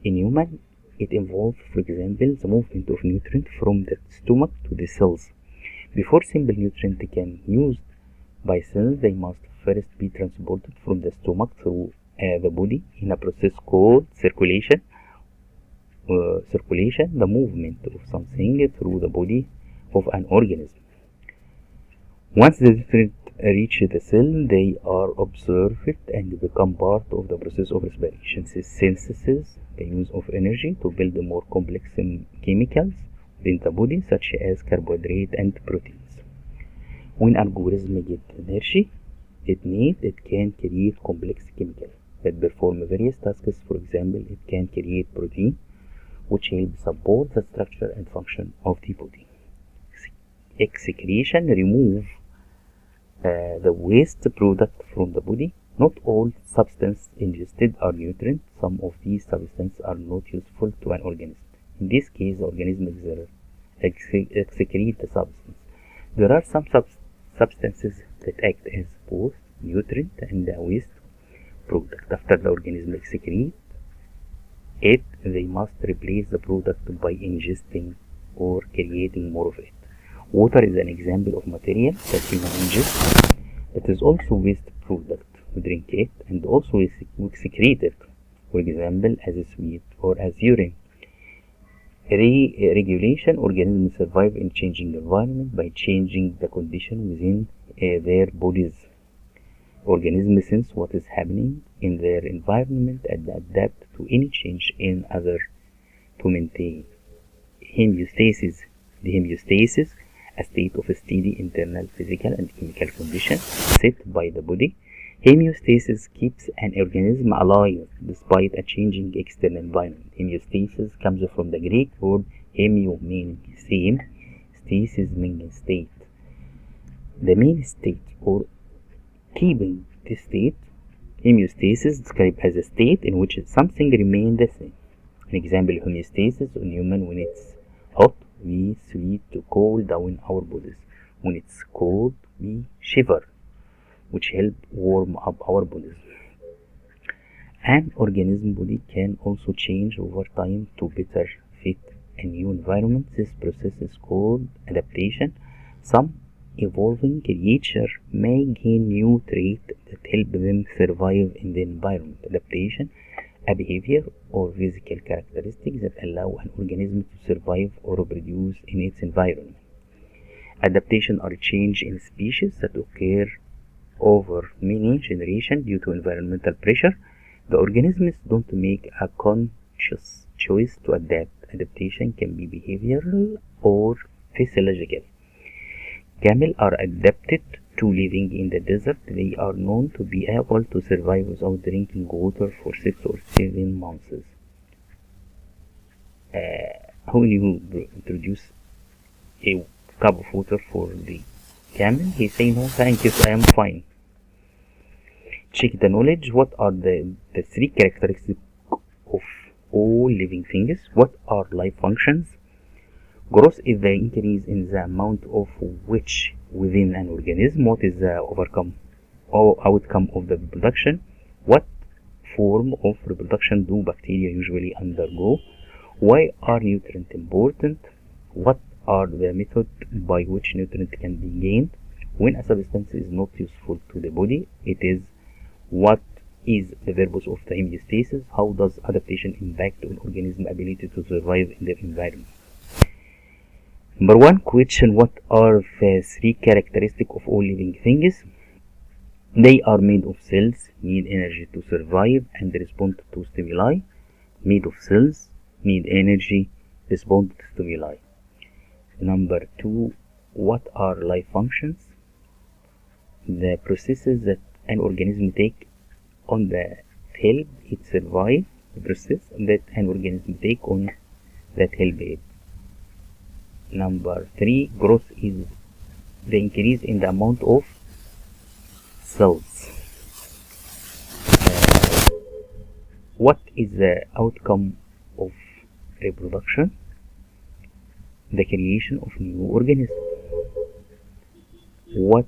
in human, it involves, for example, the movement of nutrient from the stomach to the cells. Before simple nutrient can be used by cells, they must first be transported from the stomach through the body in a process called circulation. The movement of something through the body of an organism. Once the nutrients reach the cell, they are absorbed and become part of the process of respiration. Synthesis, the use of energy to build more complex chemicals within the body, such as carbohydrates and proteins. When an organism gets energy it needs, it can create complex chemicals that perform various tasks. For example, it can create protein, which helps support the structure and function of the body. Excretion, remove the waste product from the body. Not all substances ingested are nutrients. Some of these substances are not useful to an organism. In this case, the organism excrete the substance. There are some substances that act as both nutrient and a waste product. After the organism excretes it, they must replace the product by ingesting or creating more of it. Water is an example of material that human ingest. It is also waste product. We drink it and also we excrete it, for example, as a sweat or as urine. Regulation, organisms survive in changing environment by changing the condition within their bodies. Organisms sense what is happening in their environment and adapt to any change in other to maintain homeostasis. The homeostasis, a state of steady internal physical and chemical condition set by the body. Homeostasis keeps an organism alive despite a changing external environment. Homeostasis comes from the Greek word hemio, meaning same, stasis meaning state. The main state or keeping this state, homeostasis described as a state in which something remains the same. An example, homeostasis in human: when it's hot, we sweat to cool down our bodies. When it's cold, we shiver, which help warm up our bodies. An organism body can also change over time to better fit a new environment. This process is called adaptation. Some evolving creatures may gain new traits that help them survive in the environment. Adaptation, a behavior or physical characteristic that allow an organism to survive or reproduce in its environment. Adaptation are change in species that occur over many generations due to environmental pressure. The organisms don't make a conscious choice to adapt. Adaptation can be behavioral or physiological. Camels are adapted to living in the desert. They are known to be able to survive without drinking water for 6 or 7 months. When you introduce a cup of water for the camel, he say, "No, thank you, I am fine." Check the knowledge. What are the 3 characteristics of all living things? What are life functions? Growth is the increase in the amount of which within an organism. What is the outcome of the reproduction? What form of reproduction do bacteria usually undergo? Why are nutrients important? What are the methods by which nutrients can be gained? When a substance is not useful to the body, it is what is the purpose of the homeostasis? How does adaptation impact on organism's ability to survive in their environment? Number 1 question: what are the 3 characteristics of all living things? They are made of cells, need energy to survive and respond to stimuli. Made of cells, need energy, respond to stimuli. Number 2, what are life functions? The processes that an organism takes on that help it survive. The process that an organism takes on that help it. Number 3, growth is the increase in the amount of cells. What is the outcome of reproduction? The creation of new organisms. What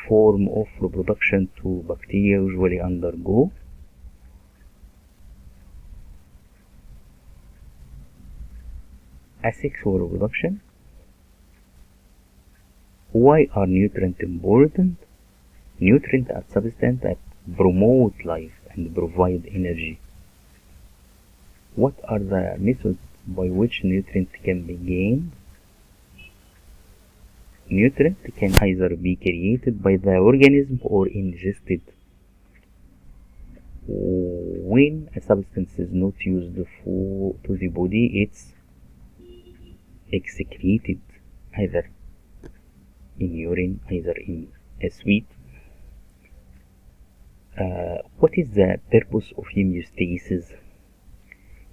form of reproduction do bacteria usually undergo? Asexual reproduction. Why are nutrients important? Nutrients are substances that promote life and provide energy. What are the methods by which nutrients can be gained? Nutrients can either be created by the organism or ingested. When a substance is not used to the body, it's excreted either in urine, either in a sweat. What is the purpose of homeostasis?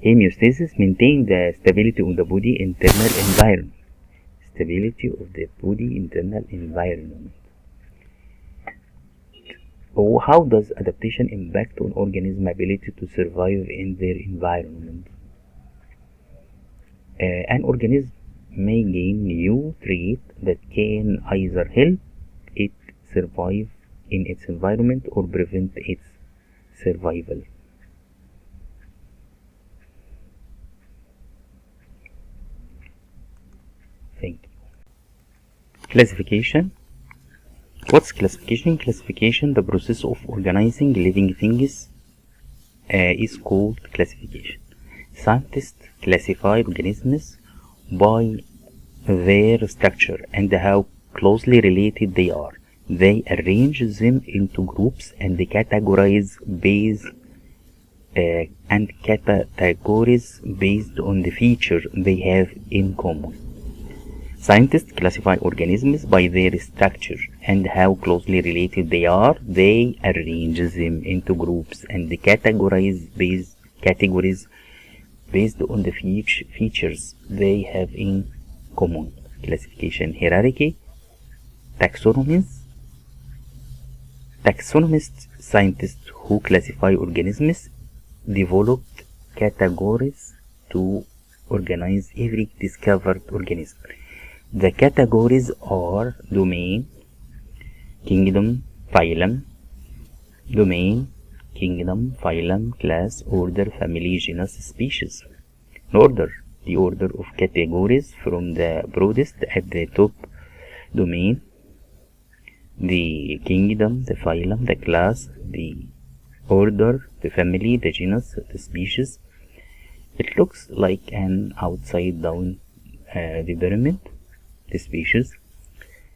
Homeostasis maintains the stability of the body internal environment. Stability of the body internal environment. How does adaptation impact on organism ability to survive in their environment? An organism may gain new traits that can either help it survive in its environment or prevent its survival. Thank you. Classification. What's classification? Classification, the process of organizing living things, is called classification. Scientists classify organisms by their structure and how closely related they are. They arrange them into groups and categorize based on the features they have in common. Scientists classify organisms by their structure and how closely related they are. They arrange them into groups and categories based on the features they have in common. Classification hierarchy. Taxonomists, scientists who classify organisms, developed categories to organize every discovered organism. The categories are domain, kingdom, phylum, domain, kingdom, phylum, class, order, family, genus, species. Order, the order of categories from the broadest at the top. Domain, the kingdom, the phylum, the class, the order, the family, the genus, the species. It looks like an upside down the pyramid, the species.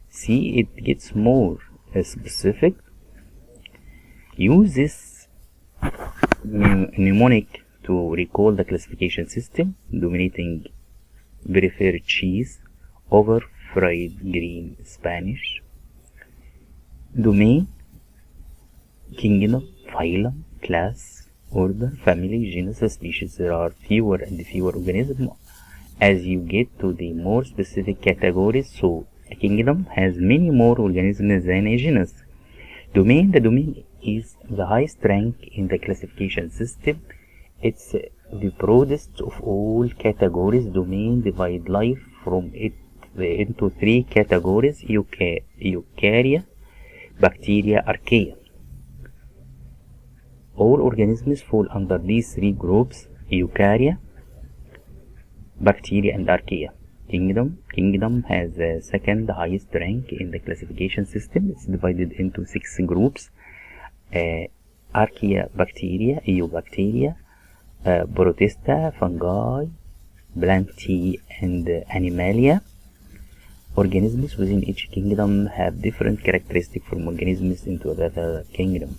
See, it gets more specific. Use this mnemonic to recall the classification system. Dominating prefer cheese over fried green Spanish. Domain, kingdom, phylum, class, order, family, genus, species. There are fewer and fewer organisms as you get to the more specific categories. So a kingdom has many more organisms than a genus. Domain, the domain is the highest rank in the classification system. It's the broadest of all categories. Domain divides life from it into three categories: eukarya, bacteria, archaea. All organisms fall under these three groups: eukarya, bacteria, and archaea. Kingdom has the second highest rank in the classification system. It's divided into 6 groups: archaea, bacteria, eubacteria, protista, fungi, plantae, and animalia. Organisms within each kingdom have different characteristics from organisms into another kingdom.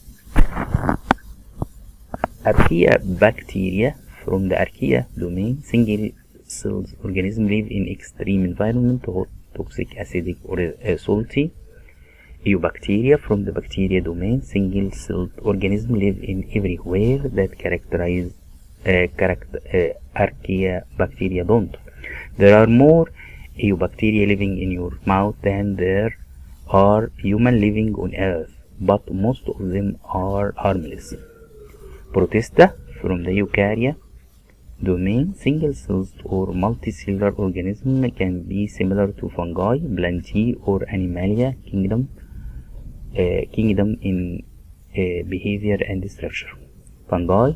Archaea bacteria. From the archaea domain, single-celled organisms live in extreme environment, hot, toxic, acidic, or salty. Eubacteria. From the bacteria domain, single-celled organisms live in everywhere that archaea bacteria don't. There are more bacteria living in your mouth than there are humans living on Earth, but most of them are harmless. Protista from the eukarya domain, single-celled or multicellular organism can be similar to fungi, plantae, or animalia kingdom in behavior and structure. Fungi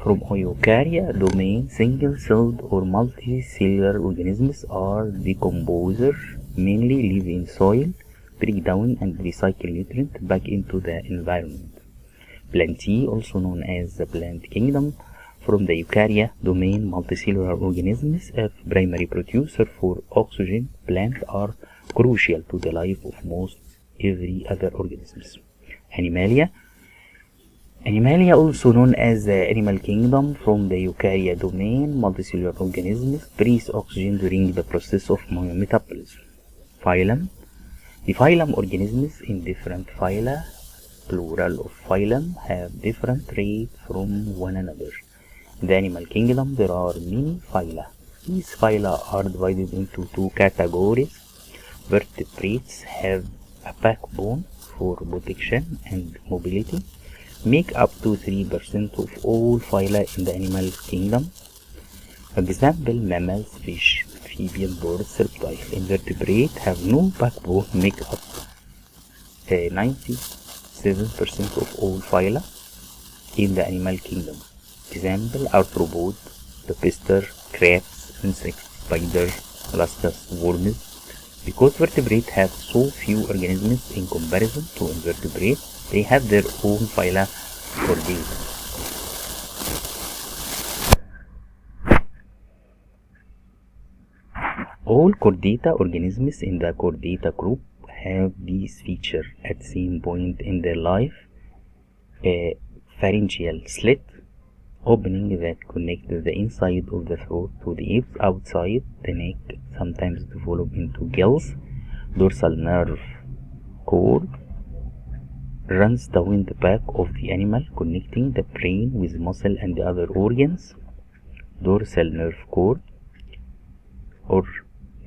from eukarya domain, single-celled or multicellular organisms are decomposers, mainly live in soil, break down and recycle nutrients back into the environment. Plantae, also known as the plant kingdom, from the eukarya domain, multicellular organisms, a primary producer for oxygen. Plants are crucial to the life of most every other organisms. Animalia, also known as the animal kingdom, from the eukarya domain, multicellular organisms breathe oxygen during the process of metabolism. Phylum, the phylum organisms in different phyla, plural of phylum, have different traits from one another. In the animal kingdom, there are many phyla. These phyla are divided into two categories. Vertebrates have a backbone for protection and mobility, make up to 3% of all phyla in the animal kingdom. Example: mammals, fish, amphibian, birds, reptiles. Invertebrates have no backbone, make up 97% of all phyla in the animal kingdom. Example: arthropods, lobster, crabs, insects, spiders, mollusks, worms. Because vertebrates have so few organisms in comparison to invertebrates, they have their own phyla chordata. All chordata organisms in the chordata group have these features at the same point in their life: a pharyngeal slit, opening that connects the inside of the throat to the hips outside the neck, sometimes develop into gills. Dorsal nerve cord runs down the back of the animal, connecting the brain with muscle and the other organs. Dorsal nerve cord, or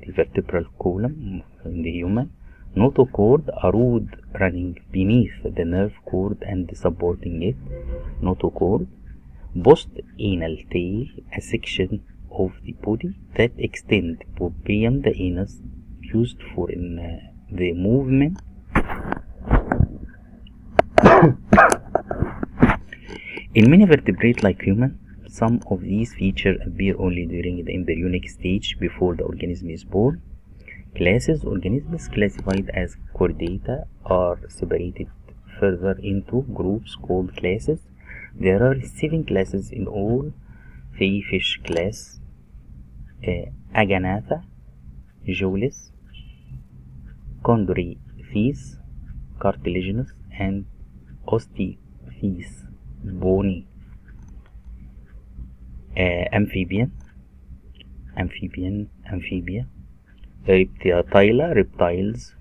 the vertebral column in the human. Notochord, a rod running beneath the nerve cord and supporting it. Notochord. Post-anal tail, a section of the body that extends beyond the anus, used for the movement in many vertebrates like human. Some of these features appear only during the embryonic stage before the organism is born. Classes: organisms classified as chordata are separated further into groups called classes. There are 7 classes in all: fish class, Aganatha, Jawless, Chondrichthyes, cartilaginous, and Osteichthyes, bony. Amphibian, amphibia, Reptilia, reptiles,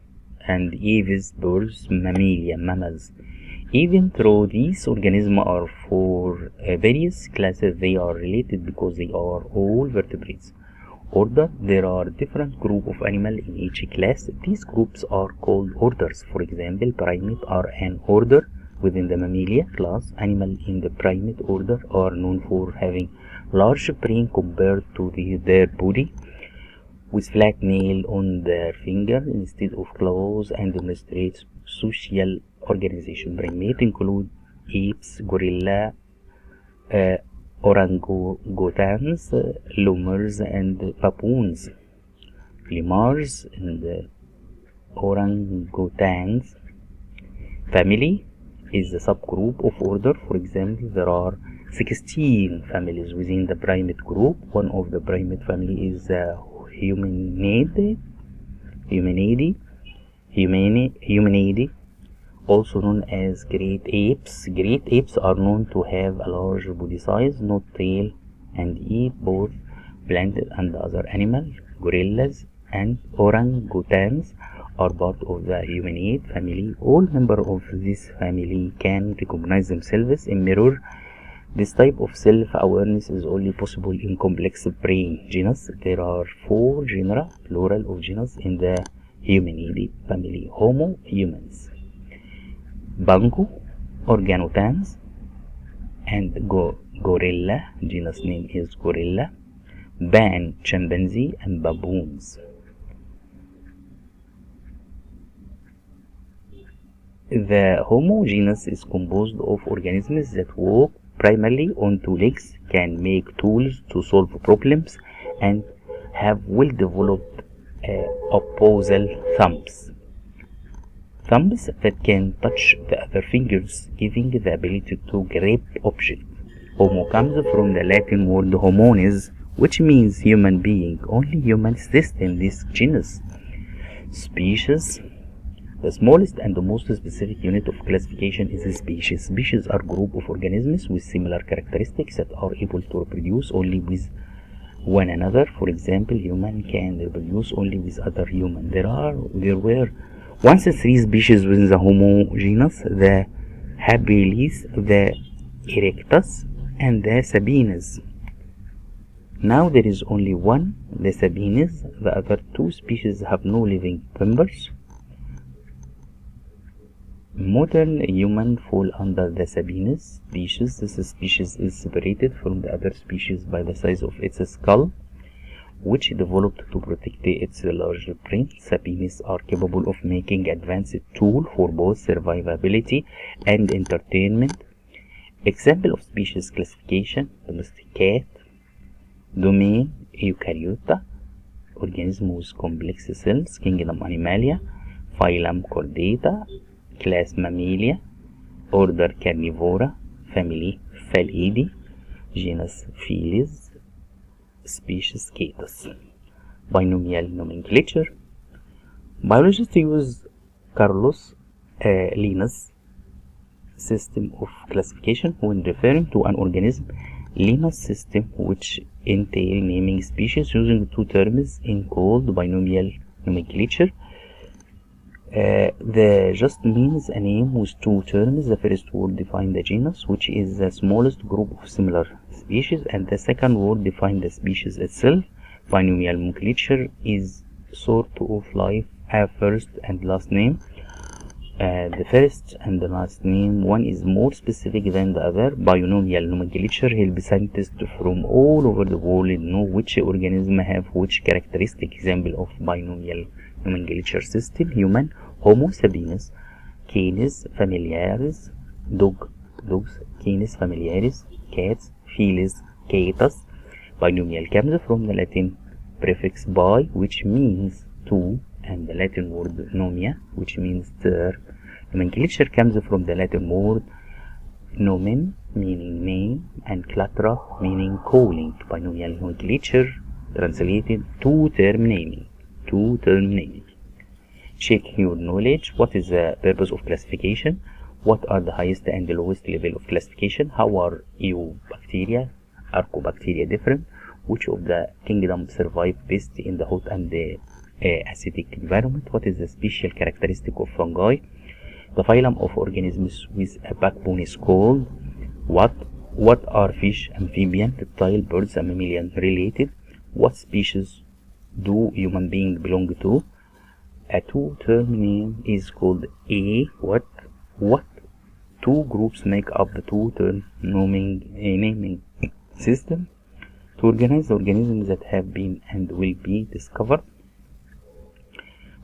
and Aves, birds, mammalia, mammals. Even though these organisms are for various classes, they are related because they are all vertebrates. Order: there are different groups of animals in each class. These groups are called orders. For example, primates are an order within the mammalia class. Animals in the primate order are known for having large brain compared to their body, with flat nails on their fingers instead of claws, and demonstrates social organization. Primates include apes, gorilla, orangutans, lemurs, and baboons. Lemurs and orangutans. Family is a subgroup of order. For example, there are 16 families within the primate group. One of the primate family is Humanidae, also known as great apes. Great apes are known to have a large body size, no tail, and eat both plant and other animals. Gorillas and orangutans are part of the Humanidae family. All members of this family can recognize themselves in mirror This type of self-awareness is only possible in complex brain genus. There are 4 genera, plural of genus, in the Humanidae family: Homo, humans; Bango, orangutans; and gorilla, genus name is gorilla; Ban, chimpanzee; and baboons. The Homo genus is composed of organisms that walk primarily on 2 legs, can make tools to solve problems, and have well-developed opposable thumbs that can touch the other fingers, giving the ability to grab objects. Homo comes from the Latin word hominis, which means human being. Only humans exist in this genus. Species. The smallest and the most specific unit of classification is a species. Species are group of organisms with similar characteristics that are able to reproduce only with one another. For example, human can reproduce only with other human. There were once 3 species within the Homo genus: the habilis, the erectus, and the sapiens. Now there is only one, the sapiens. The other 2 species have no living members. Modern human fall under the sapiens species. This species is separated from the other species by the size of its skull, which developed to protect its large brain. Sapiens are capable of making advanced tools for both survivability and entertainment. Example of species classification: domestic cat; domain, eukaryota, organism with complex cells; kingdom, Animalia; phylum, Chordata; class, Mammalia; order, Carnivora; family, Felidae; genus, Felis; species, Catus. Binomial nomenclature. Biologists use Carlos Linnaeus system of classification when referring to an organism. Linnaeus system, which entail naming species using 2 terms, is called binomial nomenclature. The just means a name with 2 terms. The first word defines the genus, which is the smallest group of similar species, and the second word defines the species itself. Binomial nomenclature is sort of like a first and last name. The first and the last name, one is more specific than the other. Binomial nomenclature helps scientists from all over the world know which organism have which characteristic. Example of binomial nomenclature system: human, Homo sapiens; canis familiaris, dogs; canis familiaris, cats; felis, catus. Binomial comes from the Latin prefix bi, which means 2, and the Latin word nomia, which means third. Nomenclature comes from the Latin word nomen, meaning name, and clatra, meaning calling. Binomial nomenclature translated 2-term naming. Check your knowledge. What is the purpose of classification? What are the highest and the lowest level of classification? How are eubacteria, archobacteria different? Which of the kingdoms survive best in the hot and the acidic environment? What is the special characteristic of fungi? The phylum of organisms with a backbone is called what? What are fish, amphibian, reptile, birds, and mammalian related? What species do human beings belong to? A 2-term name is called a what? 2 groups make up the 2-term naming system to organize the organisms that have been and will be discovered.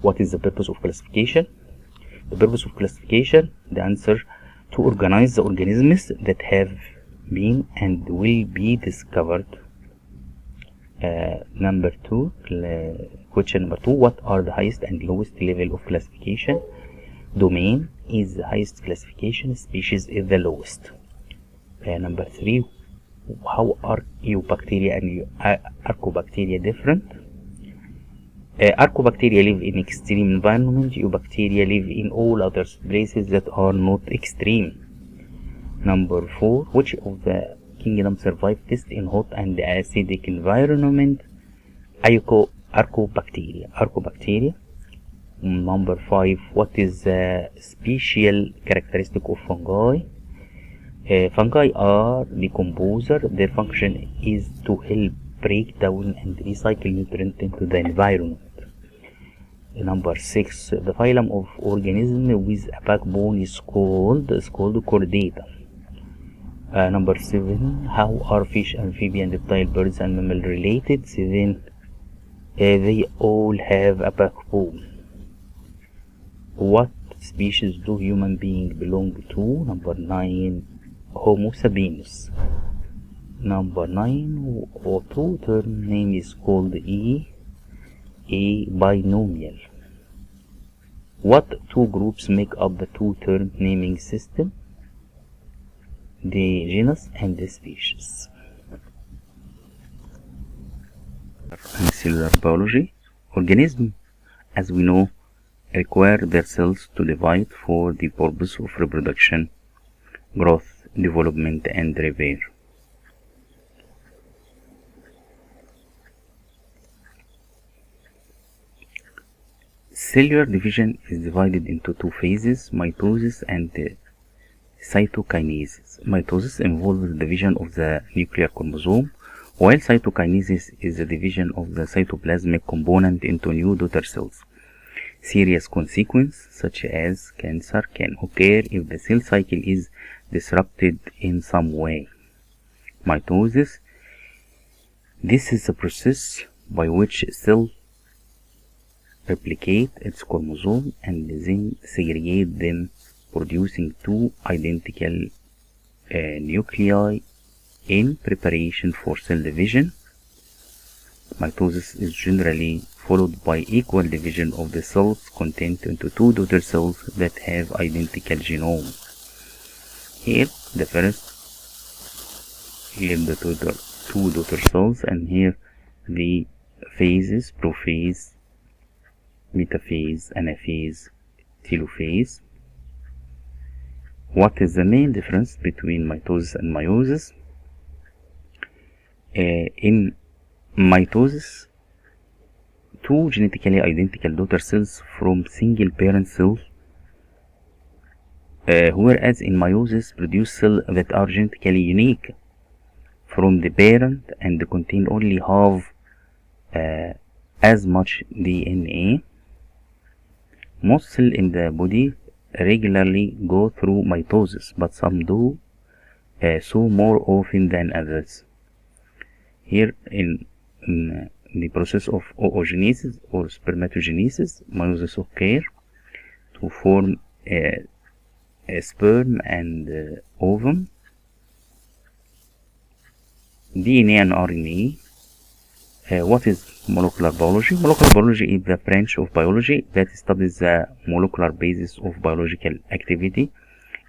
What is the purpose of classification? The purpose of classification, the answer: to organize the organisms that have been and will be discovered. Number 2, question number 2: what are the highest and lowest level of classification? Domain is the highest classification, species is the lowest. Number 3, how are eubacteria and archobacteria different? Archobacteria live in extreme environment. Eubacteria live in all other places that are not extreme. Number 4, which of the kingdoms survive best in hot and acidic environment? Archobacteria. Number 5, what is the special characteristic of fungi? Fungi are decomposer. Their function is to help break down and recycle nutrients into the environment. Number 6, the phylum of organism with a backbone is called chordata. Number 7, how are fish, amphibian, reptile, birds, and mammal related? 7, they all have a backbone. What species do human beings belong to? Number 9, Homo sapiens. Number 9, O2 term name is called a binomial. What two groups make up the two-term naming system? The genus and the species. In cellular biology, organisms, as we know, require their cells to divide for the purpose of reproduction, growth, development, and repair. Cellular division is divided into two phases, mitosis and cytokinesis. Mitosis involves the division of the nuclear chromosome, while cytokinesis is the division of the cytoplasmic component into new daughter cells. Serious consequences such as cancer can occur if the cell cycle is disrupted in some way. Mitosis. This is the process by which a cell replicate its chromosome and then segregate them, producing two identical nuclei in preparation for cell division. Mitosis is generally followed by equal division of the cell's content into two daughter cells that have identical genomes. Here the two daughter cells, and here the phases: prophase, metaphase, anaphase, telophase. What is the main difference between mitosis and meiosis? In mitosis, two genetically identical daughter cells from single parent cell, whereas in meiosis produce cells that are genetically unique from the parent and contain only half as much DNA. Most cells in the body regularly go through mitosis, but some do so more often than others. Here in the process of oogenesis or spermatogenesis, meiosis occurs to form a sperm and ovum. DNA and RNA. What is molecular biology? Molecular biology is the branch of biology that studies the molecular basis of biological activity.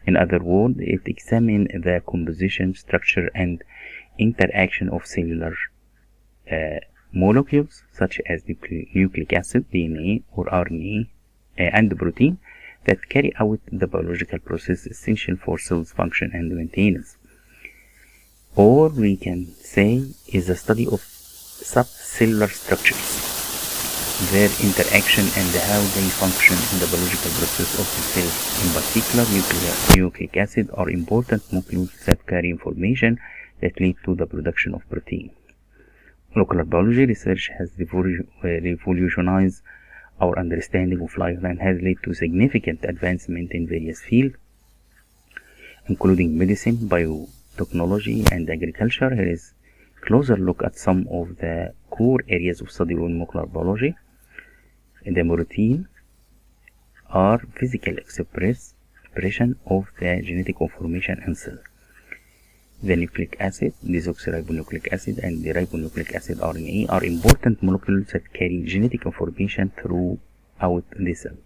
In other words, it examines the composition, structure, and interaction of cellular molecules such as nucleic acid, DNA, or RNA, and protein that carry out the biological process essential for cells' function and maintenance. Or we can say is a study of subcellular structures, their interaction, and how they function in the biological process of the cell. In particular, nucleic acid are important molecules that carry information that lead to the production of protein. Molecular biology research has revolutionized our understanding of life and has led to significant advancement in various fields, including medicine, biotechnology, and agriculture. Here is closer look at some of the core areas of study in molecular biology. The protein are physical expression of the genetic information in cell. The nucleic acid, desoxyribonucleic acid, and the ribonucleic acid RNA are important molecules that carry genetic information throughout the cell.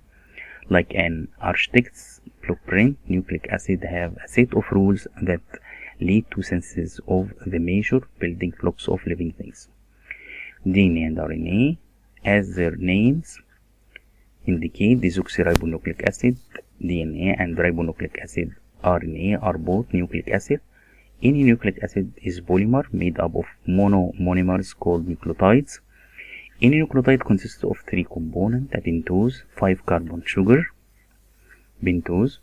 Like an architect's blueprint, nucleic acid have a set of rules that lead to synthesis of the major building blocks of living things. DNA and RNA, as their names indicate, desoxyribonucleic acid, DNA, and ribonucleic acid, RNA, are both nucleic acid. Any nucleic acid is polymer made up of monomers called nucleotides. Any nucleotide consists of three components: a pentose, 5-carbon sugar, pentose,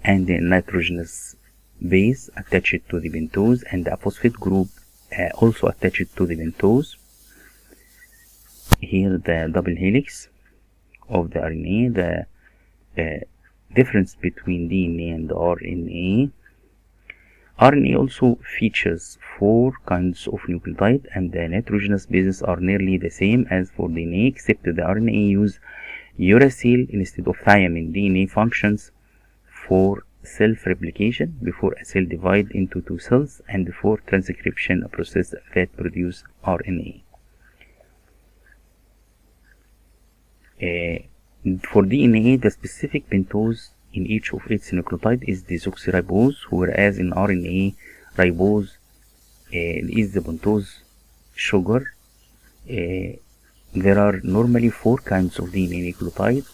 and a nitrogenous base attached to the pentose and a phosphate group also attached to the pentose. Here the double helix of the RNA, the difference between DNA and RNA. RNA also features 4 kinds of nucleotide, and the nitrogenous bases are nearly the same as for DNA, except the RNA use uracil instead of thymine. DNA functions for self-replication before a cell divides into 2 cells, and for transcription, a process that produces RNA. For DNA, the specific pentose in each of its nucleotide is desoxyribose, whereas in RNA, ribose is the pentose sugar. There are normally 4 kinds of DNA nucleotide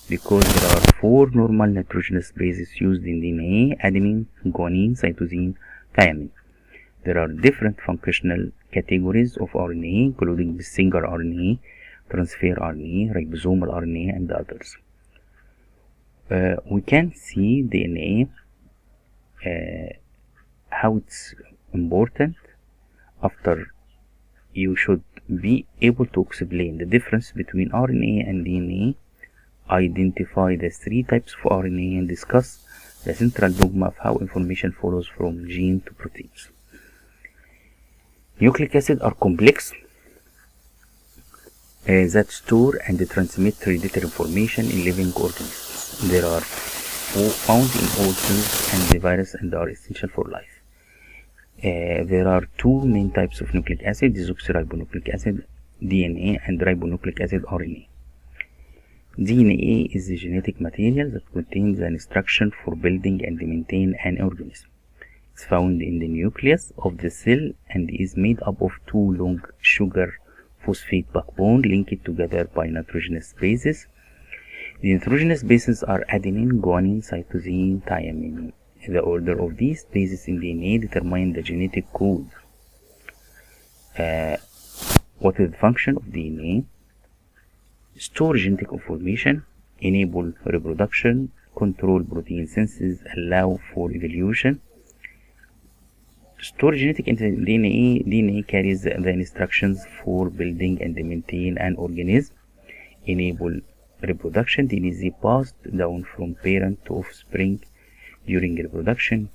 because there are 4 normal nitrogenous bases used in DNA: adenine, guanine, cytosine, thymine. There are different functional categories of RNA, including messenger RNA, transfer RNA, ribosomal RNA, and others. We can see DNA, how it's important. After, you should be able to explain the difference between RNA and DNA, identify the 3 types of RNA, and discuss the central dogma of how information follows from gene to proteins. Nucleic acids are complex that store and transmit hereditary information in living organisms. They are found in all cells and the virus and are essential for life. There are 2 main types of nucleic acid: desoxyribonucleic acid DNA and ribonucleic acid RNA. DNA is the genetic material that contains the instruction for building and maintaining an organism. It's found in the nucleus of the cell and is made up of 2 long sugar phosphate backbone linked together by nitrogenous bases. The nitrogenous bases are adenine, guanine, cytosine, thymine. The order of these bases in DNA determine the genetic code. What is the function of DNA? Store genetic information, enable reproduction, control protein synthesis, allow for evolution. Store genetic in DNA. DNA carries the instructions for building and maintain an organism. Enable reproduction. DNA is passed down from parent to offspring during reproduction.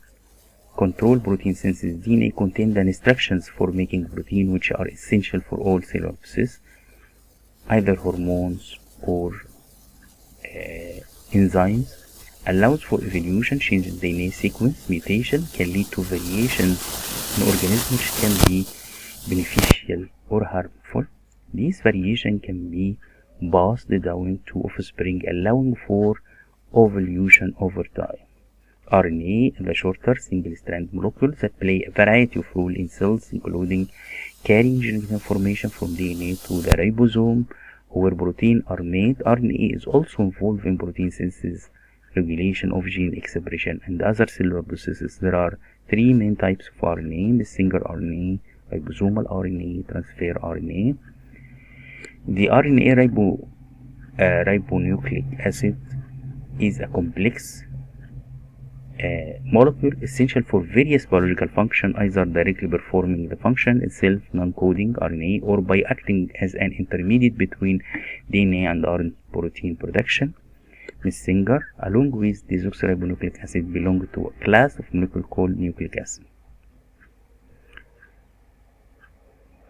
Control protein synthesis. DNA contains the instructions for making protein, which are essential for all cellular processes, either hormones or enzymes. Allows for evolution. Change in DNA sequence. Mutation can lead to variations in organisms which can be beneficial or harmful. These variations can be passed down to offspring, allowing for evolution over time. RNA, the shorter single-strand molecules that play a variety of roles in cells, including carrying genetic information from DNA to the ribosome, where proteins are made. RNA is also involved in protein synthesis, regulation of gene expression, and other cellular processes. There are 3 main types of RNA: messenger RNA, ribosomal RNA, transfer RNA. The RNA ribonucleic acid is a complex molecule essential for various biological functions, either directly performing the function itself, non-coding RNA, or by acting as an intermediate between DNA and RNA protein production. Messenger, along with desoxyribonucleic acid, belong to a class of molecules called nucleic acid.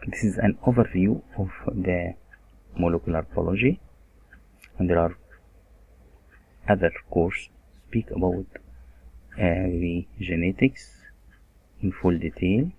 This is an overview of the molecular biology, and there are other courses speak about the genetics in full detail.